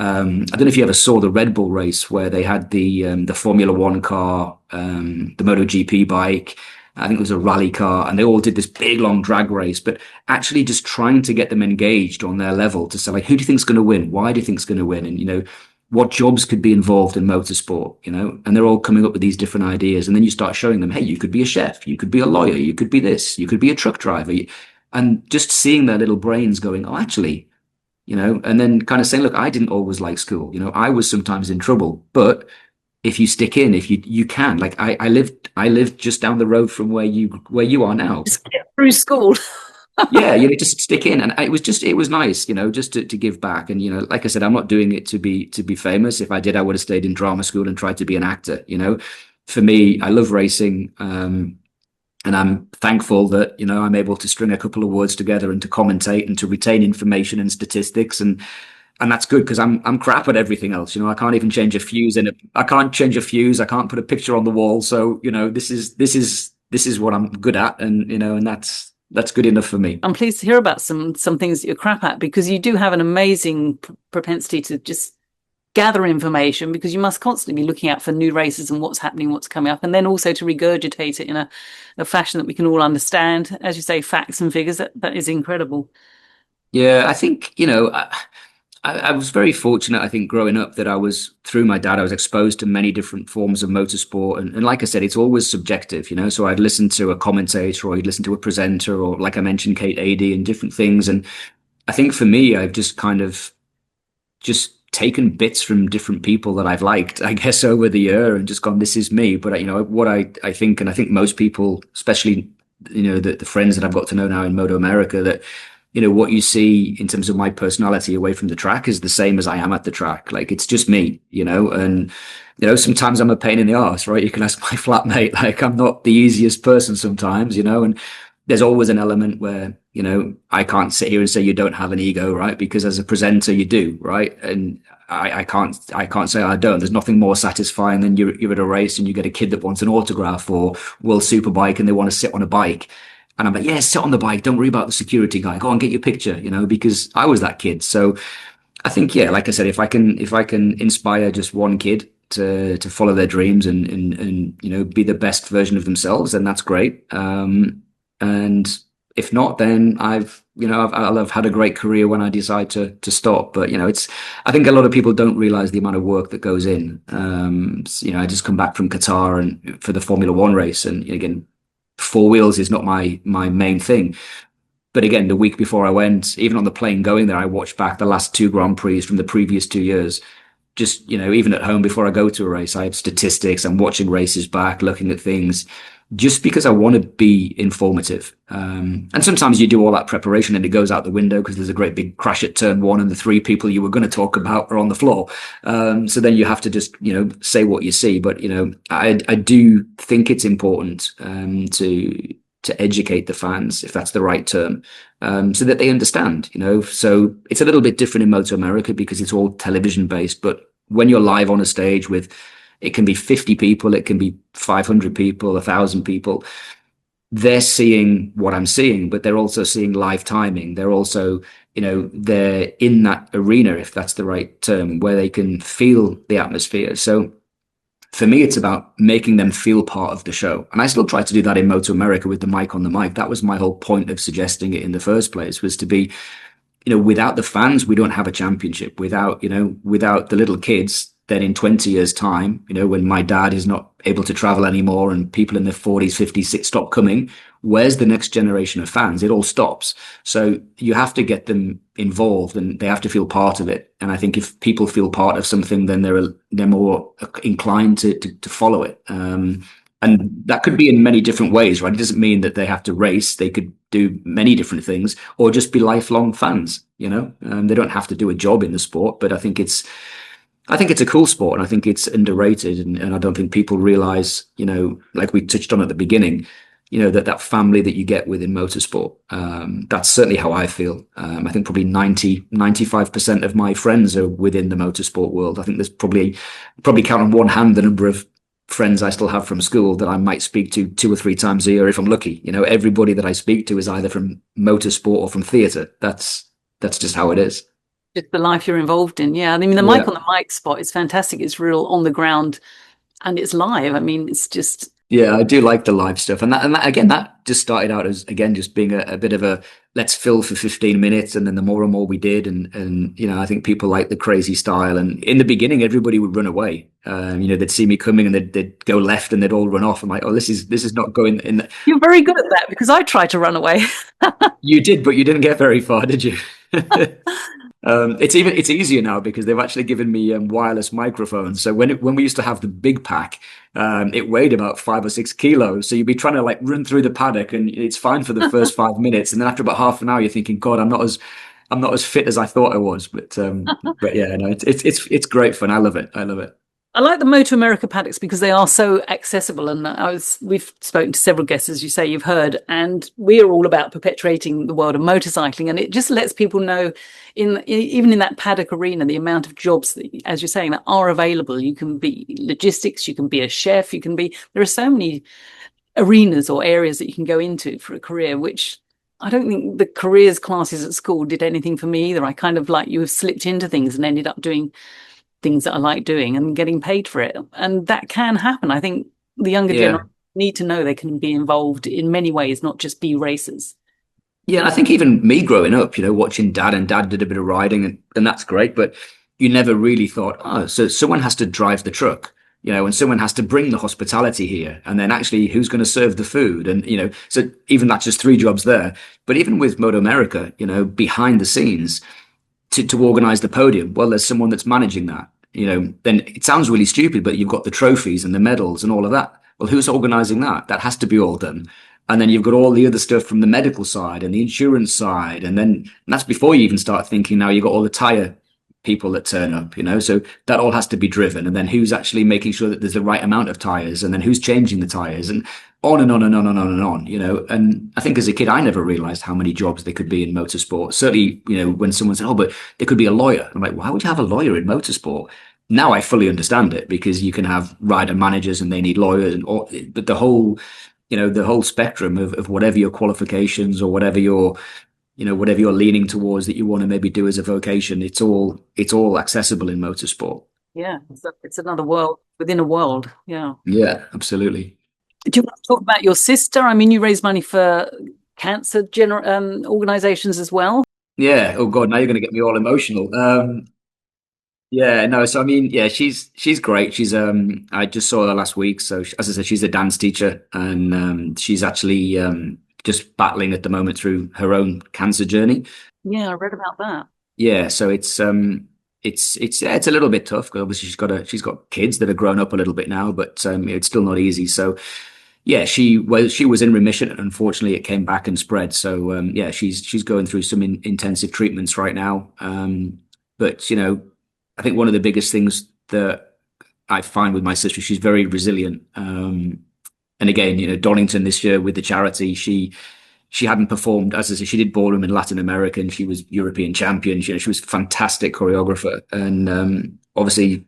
don't know if you ever saw the Red Bull race where they had the Formula One car, the MotoGP bike. I think it was a rally car, and they all did this big long drag race, but actually just trying to get them engaged on their level to say, like, who do you think's going to win? Why do you think's going to win? And, what jobs could be involved in motorsport, and they're all coming up with these different ideas. And then you start showing them, hey, you could be a chef, you could be a lawyer, you could be this, you could be a truck driver. And just seeing their little brains going, oh, actually, and then kind of saying, look, I didn't always like school. I was sometimes in trouble, but if you stick in, if you can, like I lived just down the road from where you are now. Just get through school. Yeah, just stick in. And it was nice, just to give back. And, like I said, I'm not doing it to be famous. If I did, I would have stayed in drama school and tried to be an actor. For me, I love racing. And I'm thankful that, I'm able to string a couple of words together and to commentate and to retain information and statistics. And that's good, because I'm crap at everything else. I can't even change a fuse I can't change a fuse. I can't put a picture on the wall. So, this is what I'm good at. And, and that's good enough for me. I'm pleased to hear about some things that you're crap at, because you do have an amazing propensity to just gather information, because you must constantly be looking out for new races and what's happening, what's coming up, and then also to regurgitate it in a fashion that we can all understand. As you say, facts and figures, that is incredible. Yeah, I think, I was very fortunate, I think, growing up, that through my dad, I was exposed to many different forms of motorsport. And like I said, it's always subjective, so I'd listen to a commentator, or I'd listen to a presenter, or like I mentioned, Kate Adie, and different things. And I think for me, I've just kind of just taken bits from different people that I've liked, I guess, over the year, and just gone, this is me. But, what I think, and I think most people, especially, the friends that I've got to know now in MotoAmerica, that what you see in terms of my personality away from the track is the same as I am at the track. Like, it's just me, and, sometimes I'm a pain in the arse, right? You can ask my flatmate, like, I'm not the easiest person sometimes, and there's always an element where, I can't sit here and say you don't have an ego, right? Because as a presenter, you do, right? And I can't say I don't. There's nothing more satisfying than you're at a race and you get a kid that wants an autograph, or World Superbike, and they want to sit on a bike. And I'm like, yeah, sit on the bike. Don't worry about the security guy. Go on, get your picture, because I was that kid. So I think, yeah, like I said, if I can inspire just one kid to follow their dreams and be the best version of themselves, then that's great. And if not, then I'll have had a great career when I decide to stop. But I think a lot of people don't realize the amount of work that goes in. I just come back from Qatar and for the Formula One race, and again, four wheels is not my main thing. But again, the week before I went, even on the plane going there, I watched back the last two Grand Prix from the previous 2 years. Just, even at home before I go to a race, I have statistics. I'm watching races back, looking at things, just because I want to be informative. And sometimes you do all that preparation and it goes out the window because there's a great big crash at turn one and the three people you were going to talk about are on the floor. So then you have to just, say what you see. But, I do think it's important to educate the fans, if that's the right term, so that they understand, So it's a little bit different in MotoAmerica because it's all television based. But when you're live on a stage with, it can be 50 people, it can be 500 people, 1,000 people. They're seeing what I'm seeing, but they're also seeing live timing. They're also, they're in that arena, if that's the right term, where they can feel the atmosphere. So for me, it's about making them feel part of the show. And I still try to do that in MotoAmerica with the mic on the mic. That was my whole point of suggesting it in the first place, was to be, without the fans, we don't have a championship. Without the little kids, then in 20 years' time, when my dad is not able to travel anymore and people in their 40s, 50s stop coming, where's the next generation of fans? It all stops. So you have to get them involved and they have to feel part of it. And I think if people feel part of something, then they're more inclined to follow it. And that could be in many different ways, right? It doesn't mean that they have to race. They could do many different things or just be lifelong fans, they don't have to do a job in the sport, but I think it's a cool sport and I think it's underrated. And I don't think people realize, like we touched on at the beginning, that family that you get within motorsport. That's certainly how I feel. I think probably 95% of my friends are within the motorsport world. I think there's probably count on one hand the number of friends I still have from school that I might speak to 2 or 3 times a year if I'm lucky. Everybody that I speak to is either from motorsport or from theatre. That's just how it is. Just the life you're involved in. Yeah. I mean, the mic on the mic spot is fantastic. It's real on the ground and it's live. I mean, it's just Yeah, I do like the live stuff, and that again, that just started out as again just being a bit of a let's fill for 15 minutes, and then the more and more we did, and I think people like the crazy style, and in the beginning, everybody would run away. They'd see me coming, and they'd go left, and they'd all run off. I'm like, oh, this is not going in. You're very good at that because I try to run away. You did, but you didn't get very far, did you? It's easier now because they've actually given me wireless microphones. So when we used to have the big pack, it weighed about 5 or 6 kilos. So you'd be trying to like run through the paddock, and it's fine for the first 5 minutes, and then after about half an hour, you're thinking, God, I'm not as fit as I thought I was. But yeah, no, it's great fun. I love it. I love it. I like the MotoAmerica paddocks because they are so accessible. And we've spoken to several guests, as you say, you've heard, and we are all about perpetuating the world of motorcycling. And it just lets people know, even in that paddock arena, the amount of jobs that, as you're saying, that are available. You can be logistics, you can be a chef, there are so many arenas or areas that you can go into for a career, which I don't think the careers classes at school did anything for me either. I kind of like you have slipped into things and ended up doing things that I like doing and getting paid for it. And that can happen. I think the younger Yeah. generation need to know they can be involved in many ways, not just be racers. Yeah, and I think even me growing up, watching dad, and dad did a bit of riding, and that's great, but you never really thought, oh, so someone has to drive the truck, and someone has to bring the hospitality here, and then actually who's going to serve the food? And, so even that's just three jobs there. But even with MotoAmerica, behind the scenes to organize the podium, well, there's someone that's managing that, then it sounds really stupid, but you've got the trophies and the medals and all of that. Well, who's organizing that? That has to be all done. And then you've got all the other stuff from the medical side and the insurance side. And that's before you even start thinking now you've got all the tire people that turn up, so that all has to be driven. And then who's actually making sure that there's the right amount of tires, and then who's changing the tires, and on and on and on and on and on, And I think as a kid, I never realized how many jobs there could be in motorsport. Certainly, when someone said, oh, but there could be a lawyer. I'm like, why would you have a lawyer in motorsport? Now I fully understand it, because you can have rider managers and they need lawyers, but the whole spectrum of whatever your qualifications or whatever whatever you're leaning towards that you want to maybe do as a vocation, it's all accessible in motorsport. Yeah, it's another world within a world. Yeah. Yeah, absolutely. Do you want to talk about your sister? I mean, you raise money for cancer organizations as well. Yeah. Oh God, now you're going to get me all emotional. Yeah, no. So I mean, yeah, she's great. I just saw her last week. So as I said, she's a dance teacher, and she's actually just battling at the moment through her own cancer journey. Yeah, I read about that. Yeah, so it's a little bit tough because obviously she's got kids that are grown up a little bit now, but it's still not easy. So yeah, she was in remission, and unfortunately it came back and spread. So yeah, she's going through some intensive treatments right now. But I think one of the biggest things that I find with my sister, she's very resilient. And again, Donington this year with the charity, she hadn't performed, as I said, she did ballroom in Latin America, and she was European champion. She was a fantastic choreographer. And obviously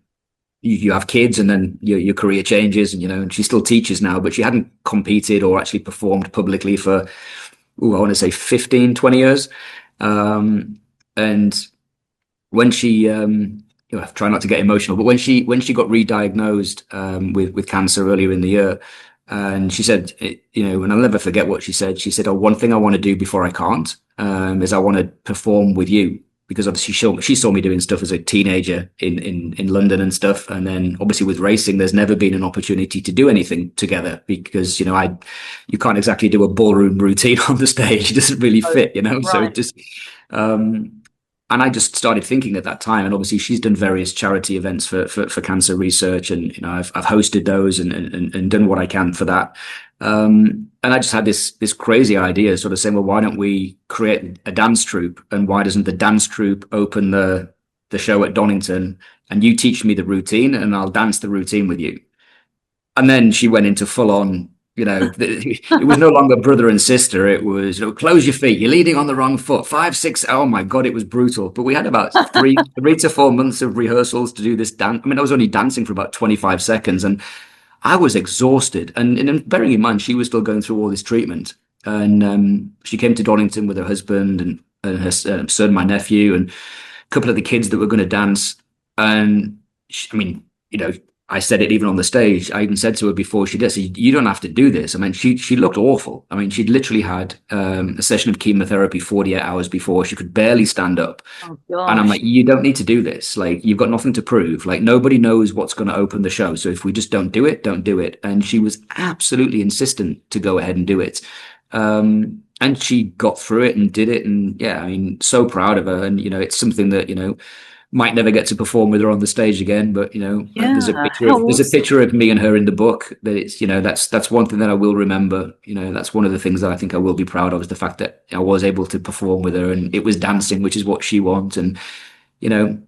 you have kids, and then your career changes, and she still teaches now, but she hadn't competed or actually performed publicly for, I want to say 15, 20 years. And when she, try not to get emotional, but when she got re-diagnosed with cancer earlier in the year, and she said, and I'll never forget what she said. She said, "Oh, one thing I want to do before I can't is I want to perform with you." Because obviously she saw me doing stuff as a teenager in London and stuff, and then obviously with racing, there's never been an opportunity to do anything together because you can't exactly do a ballroom routine on the stage. It doesn't really fit, Right. So it just and I just started thinking at that time, and obviously she's done various charity events for cancer research, and I've hosted those and done what I can for that. And I just had this crazy idea, sort of saying, well, why don't we create a dance troupe, and why doesn't the dance troupe open the show at Donington, and you teach me the routine, and I'll dance the routine with you. And then she went into full on. It was no longer brother and sister. It was, close your feet. You're leading on the wrong foot. 5, 6. Oh my God, it was brutal. But we had about 3 to 4 months of rehearsals to do this dance. I mean, I was only dancing for about 25 seconds, and I was exhausted. And bearing in mind, she was still going through all this treatment. And she came to Donington with her husband and her son, my nephew, and a couple of the kids that were going to dance. And she, I mean, I said it even on the stage. I even said to her before she did, so you don't have to do this. I mean, she looked awful. I mean, she'd literally had a session of chemotherapy 48 hours before. She could barely stand up. Oh And I'm gosh. like, you don't need to do this. Like, you've got nothing to prove. Like, nobody knows what's going to open the show. So if we just don't do it, don't do it. And she was absolutely insistent to go ahead and do it. And she got through it and did it. And yeah, I mean, so proud of her. And, it's something that, might never get to perform with her on the stage again. But, there's a Yeah. picture How of, there's a awesome. picture of me and her in the book that it's, that's one thing that I will remember. That's one of the things that I think I will be proud of, is the fact that I was able to perform with her, and it was dancing, which is what she wants. And, you know,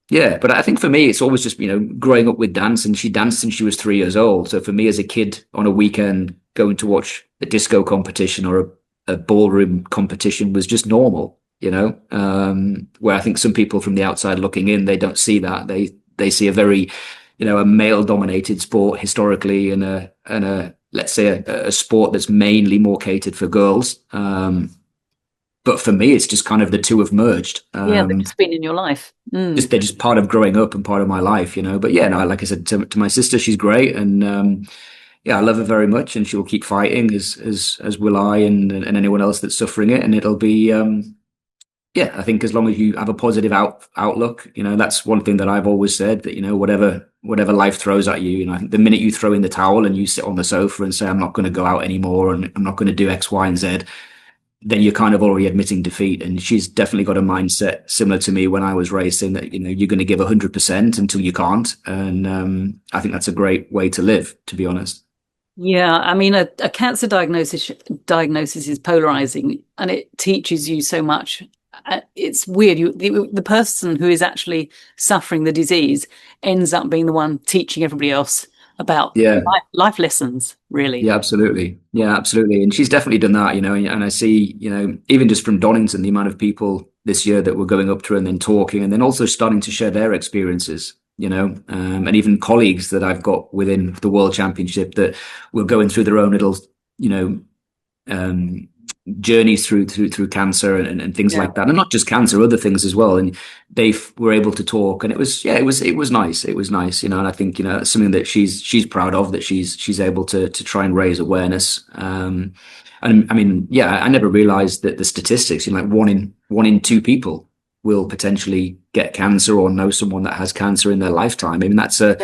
yeah, but I think for me, it's always just, growing up with dance, and she danced since she was 3 years old. So for me as a kid on a weekend, going to watch a disco competition or a ballroom competition was just normal, where I think some people from the outside looking in, they don't see that. They see a very, a male dominated sport historically, and let's say a sport that's mainly more catered for girls. But for me, it's just kind of the two have merged. Yeah, they've just been in your life. They're just part of growing up and part of my life, But yeah, no, like I said, to my sister, she's great, and yeah, I love her very much, and she'll keep fighting, as will I, and anyone else that's suffering it. And it'll be, yeah, I think as long as you have a positive outlook, that's one thing that I've always said, that whatever life throws at you, I think the minute you throw in the towel and you sit on the sofa and say, I'm not going to go out anymore, and I'm not going to do X, Y, and Z, then you're kind of already admitting defeat. And she's definitely got a mindset similar to me when I was racing, that, you're going to give 100% until you can't. And I think that's a great way to live, to be honest. Yeah, I mean, a cancer diagnosis is polarizing, and it teaches you so much. It's weird. The person who is actually suffering the disease ends up being the one teaching everybody else about Yeah. life lessons, really. Yeah, absolutely. Yeah, absolutely. And she's definitely done that, and I see, even just from Donington, the amount of people this year that were going up to her and then talking, and then also starting to share their experiences, and even colleagues that I've got within the World Championship that were going through their own little, journeys through cancer and things like that, and not just cancer, other things as well. And they were able to talk, and it was nice. It was nice, and I think it's something that she's proud of, that she's able to try and raise awareness. And I mean, yeah, I never realized that the statistics, like one in two people will potentially get cancer or know someone that has cancer in their lifetime. I mean, that's a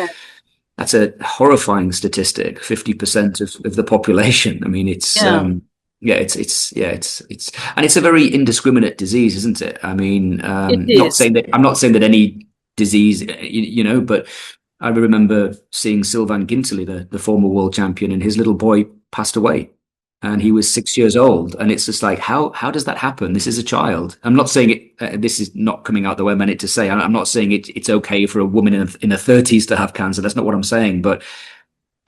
horrifying statistic. 50% of the population. I mean, it's and it's a very indiscriminate disease, isn't it? I mean, I'm not saying that any disease, but I remember seeing Sylvain Guintoli, the former world champion, and his little boy passed away, and he was 6 years old. And it's just like, how does that happen? This is a child. I'm not saying it. This is not coming out the way I meant it to say. I'm not saying it's okay for a woman in her 30s to have cancer. That's not what I'm saying. But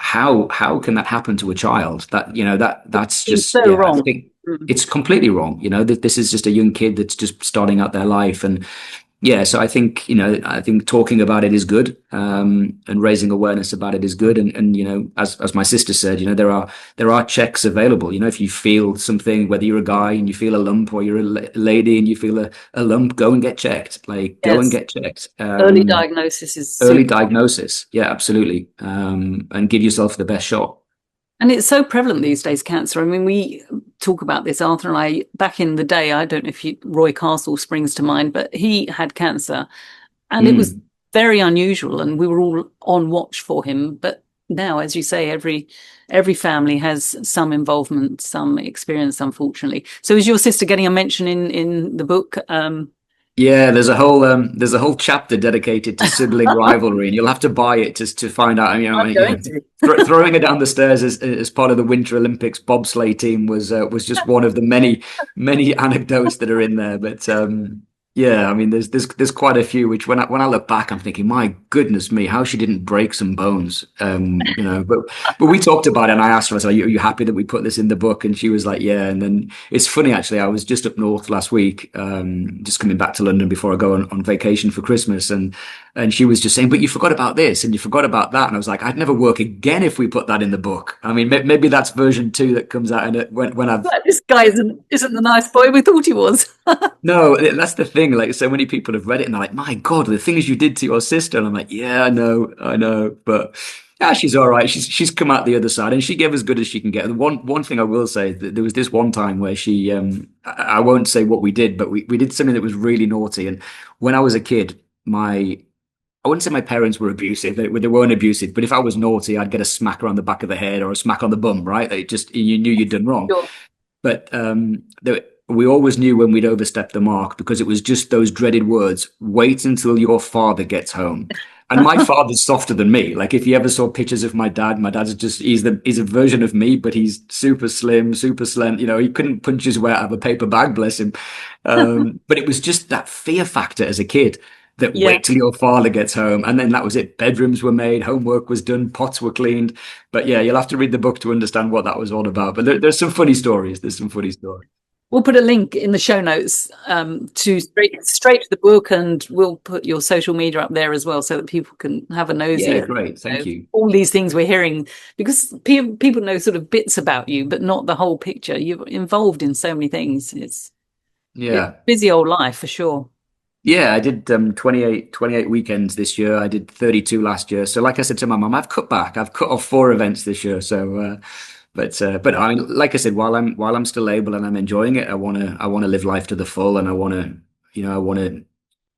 how can that happen to a child? That's just so wrong. I think it's completely wrong. This is just a young kid that's just starting out their life. And yeah, so I think talking about it is good, and raising awareness about it is good. And as my sister said, there are checks available. If you feel something, whether you're a guy and you feel a lump, or you're a lady and you feel a lump, go and get checked. Go and get checked. Early diagnosis is early diagnosis. Yeah, absolutely. And give yourself the best shot. And it's so prevalent these days, cancer. I mean, we talk about this, Arthur and I, back in the day. I don't know if Roy Castle springs to mind, but he had cancer, and it was very unusual, and we were all on watch for him. But now, as you say, every family has some involvement, some experience, unfortunately. So is your sister getting a mention in the book? Yeah, there's a whole chapter dedicated to sibling rivalry, and you'll have to buy it to find out. Throwing her down the stairs as part of the Winter Olympics bobsleigh team was just one of the many anecdotes that are in there. But yeah, I mean, there's quite a few. Which when I look back, I'm thinking, my goodness me, how she didn't break some bones. But we talked about it, and I asked her, I said, are you happy that we put this in the book? And she was like, yeah. And then it's funny, actually, I was just up north last week, just coming back to London before I go on vacation for Christmas, and she was just saying, but you forgot about this and you forgot about that. And I was like, I'd never work again if we put that in the book. I mean, maybe that's version 2 that comes out in it when I've. This guy isn't the nice boy we thought he was. No, that's the thing. Like, so many people have read it and they're like, "My God, the things you did to your sister." And I'm like, "Yeah, I know." But yeah, she's all right. She's come out the other side, and she gave as good as she can get. One thing I will say, that there was this one time where she, I won't say what we did, but we did something that was really naughty. And when I was a kid, I wouldn't say my parents were abusive. They weren't abusive, but if I was naughty, I'd get a smack around the back of the head or a smack on the bum, right? They just, you knew you'd done wrong. Sure. But we always knew when we'd overstepped the mark because it was just those dreaded words, wait until your father gets home. And my father's softer than me. Like if you ever saw pictures of my dad's just, he's a version of me, but he's super slim, super slim. You know, he couldn't punch his way out of a paper bag, bless him. But it was just that fear factor as a kid that Yeah. wait till your father gets home. And then that was it. Bedrooms were made, homework was done, pots were cleaned. But yeah, you'll have to read the book to understand what that was all about. But there's some funny stories. There's some funny stories. We'll put a link in the show notes to straight to the book, and we'll put your social media up there as well, so that people can have a nosy. Yeah, great. Thank you. All these things we're hearing, because people know sort of bits about you, but not the whole picture. You're involved in so many things. It's a busy old life for sure. Yeah, I did 28 weekends this year. I did 32 last year. So like I said to my mum, I've cut back. I've cut off 4 events this year. So but I mean, like I said, while I'm still able and I'm enjoying it, I wanna live life to the full, and I wanna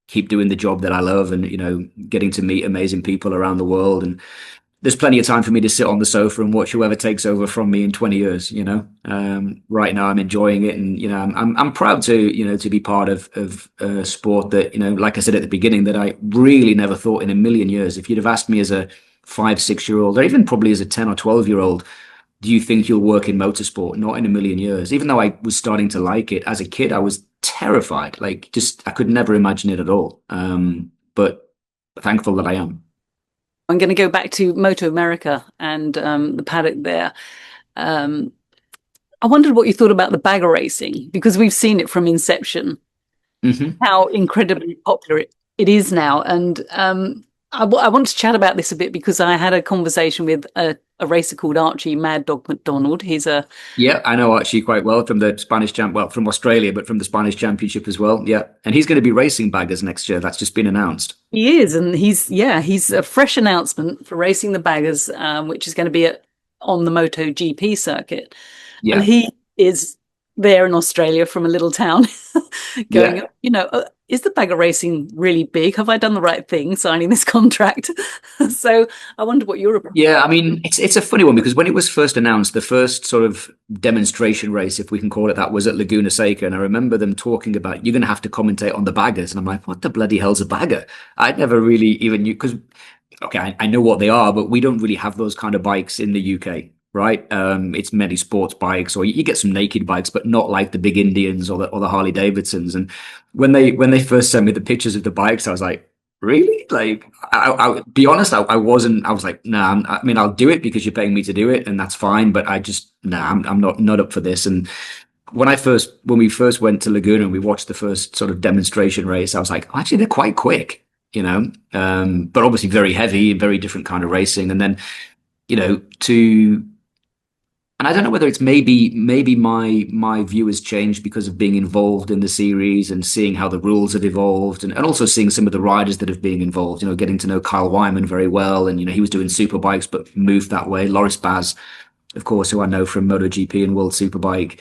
keep doing the job that I love, and getting to meet amazing people around the world. And there's plenty of time for me to sit on the sofa and watch whoever takes over from me in 20 years. Right now I'm enjoying it, and I'm proud to be part of a sport that, like I said at the beginning, that I really never thought in a million years. If you'd have asked me as a 5, 6 year old, or even probably as a 10 or 12-year-old, do you think you'll work in motorsport? Not in a million years. Even though I was starting to like it as a kid, I was terrified. Like, just I could never imagine it at all. But thankful that I am. I'm going to go back to MotoAmerica and the paddock there. I wondered what you thought about the bagger racing, because we've seen it from inception, how incredibly popular it is now. And I want to chat about this a bit, because I had a conversation with a racer called Archie Mad Dog McDonald. Yeah, I know Archie quite well from the Spanish from Australia, but from the Spanish Championship as well. Yeah, and he's going to be racing baggers next year. That's just been announced. He is, and he's a fresh announcement for racing the baggers, which is going to be on the MotoGP circuit. Yeah, and he is there in Australia from a little town, going, is the bagger racing really big? Have I done the right thing signing this contract? So I wonder what your opinion. Yeah, I mean, it's a funny one, because when it was first announced, the first sort of demonstration race, if we can call it that, was at Laguna Seca. And I remember them talking about, you're going to have to commentate on the baggers. And I'm like, what the bloody hell's a bagger? I'd never really even knew, because, okay, I know what they are, but we don't really have those kind of bikes in the UK. Right, it's many sports bikes, or you get some naked bikes, but not like the big Indians or the Harley Davidsons. And when they first sent me the pictures of the bikes, I was like, really? Like, I'll be honest, I wasn't. I was like, nah. I mean, I'll do it because you're paying me to do it, and that's fine. But I just, I'm not up for this. And when we first went to Laguna and we watched the first sort of demonstration race, I was like, oh, actually, they're quite quick, but obviously very heavy, very different kind of racing. And then, and I don't know whether it's maybe my view has changed because of being involved in the series and seeing how the rules have evolved, and also seeing some of the riders that have been involved, getting to know Kyle Wyman very well. And, he was doing Superbikes, but moved that way. Loris Baz, of course, who I know from MotoGP and World Superbike,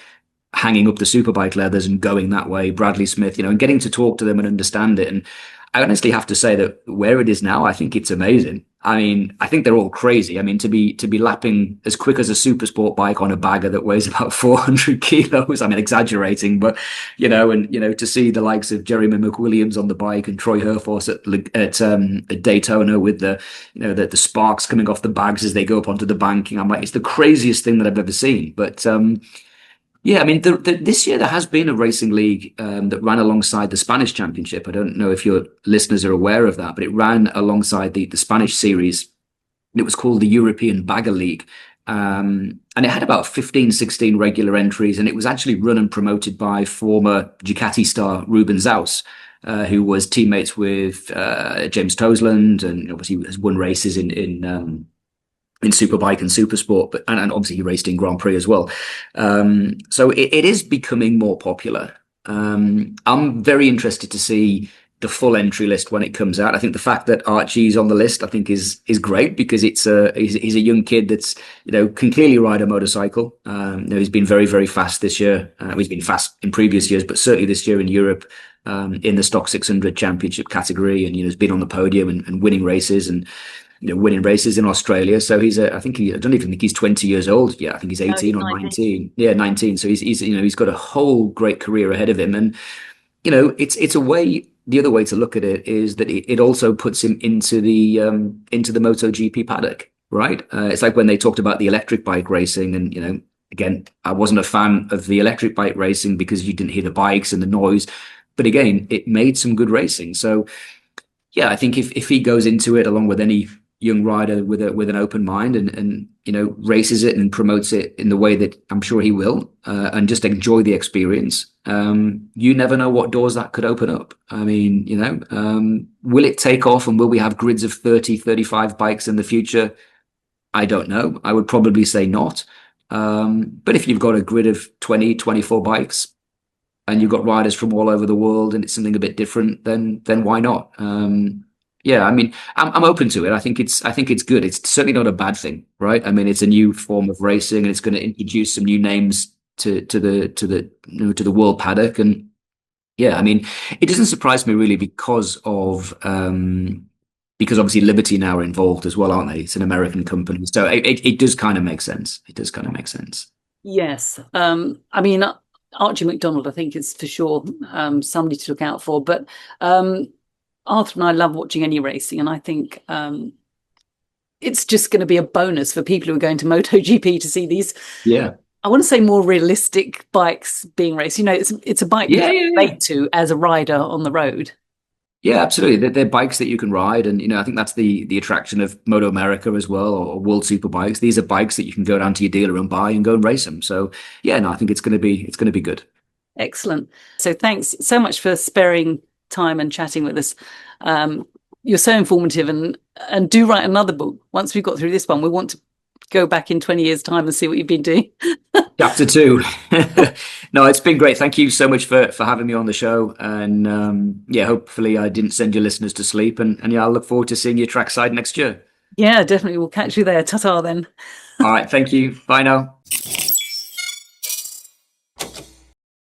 hanging up the Superbike leathers and going that way. Bradley Smith, and getting to talk to them and understand it. And I honestly have to say that where it is now, I think it's amazing. I mean, I think they're all crazy. I mean, to be lapping as quick as a super sport bike on a bagger that weighs about 400 kilos. I mean, exaggerating, but to see the likes of Jeremy McWilliams on the bike and Troy Herfoss at Daytona with the sparks coming off the bags as they go up onto the banking. I'm like, it's the craziest thing that I've ever seen. But yeah, I mean, this year there has been a racing league that ran alongside the Spanish Championship. I don't know if your listeners are aware of that, but it ran alongside the Spanish series. It was called the European Bagger League. And it had about 15, 16 regular entries. And it was actually run and promoted by former Ducati star Ruben Zaus, who was teammates with James Toseland, and obviously has won races in Superbike and Supersport, but and obviously he raced in Grand Prix as well. So it is becoming more popular. I'm very interested to see the full entry list when it comes out. I think the fact that Archie's on the list, I think, is great because he's a young kid that's can clearly ride a motorcycle. He's been very, very fast this year. He's been fast in previous years, but certainly this year in Europe, in the Stock 600 Championship category, and has been on the podium and winning races and winning races in Australia. So I don't even think he's 20 years old yet. I think he's 18 or 19. Yeah, 19. So he's got a whole great career ahead of him. And it's a way. The other way to look at it is that it also puts him into the MotoGP paddock, right? It's like when they talked about the electric bike racing, and again, I wasn't a fan of the electric bike racing because you didn't hear the bikes and the noise, but again, it made some good racing. So yeah, I think if he goes into it along with any young rider with an open mind and races it and promotes it in the way that I'm sure he will, and just enjoy the experience, you never know what doors that could open up. I mean, will it take off and will we have grids of 30, 35 bikes in the future? I don't know. I would probably say not. But if you've got a grid of 20, 24 bikes and you've got riders from all over the world and it's something a bit different, then why not? Yeah, I mean, I'm open to it. I think it's good. It's certainly not a bad thing, right? I mean, it's a new form of racing, and it's going to introduce some new names to the world paddock. And yeah, I mean, it doesn't surprise me really because obviously Liberty now are involved as well, aren't they? It's an American company, so it does kind of make sense. It does kind of make sense. Yes, I mean, Archie McDonald, I think, is for sure somebody to look out for, but. Arthur and I love watching any racing, and I think it's just going to be a bonus for people who are going to MotoGP to see these. Yeah, I want to say more realistic bikes being raced. It's a bike you can relate to as a rider on the road. Yeah, absolutely. They're bikes that you can ride, and I think that's the attraction of MotoAmerica as well, or World Superbikes. These are bikes that you can go down to your dealer and buy and go and race them. So yeah, no, I think it's going to be good. Excellent. So thanks so much for sparing time and chatting with us. You're so informative, and do write another book. Once we've got through this one, we want to go back in 20 years' time and see what you've been doing. Chapter 2. No, it's been great. Thank you so much for having me on the show. And yeah, hopefully I didn't send your listeners to sleep. And yeah, I'll look forward to seeing you trackside next year. Yeah, definitely. We'll catch you there. Ta-ta then. All right. Thank you. Bye now.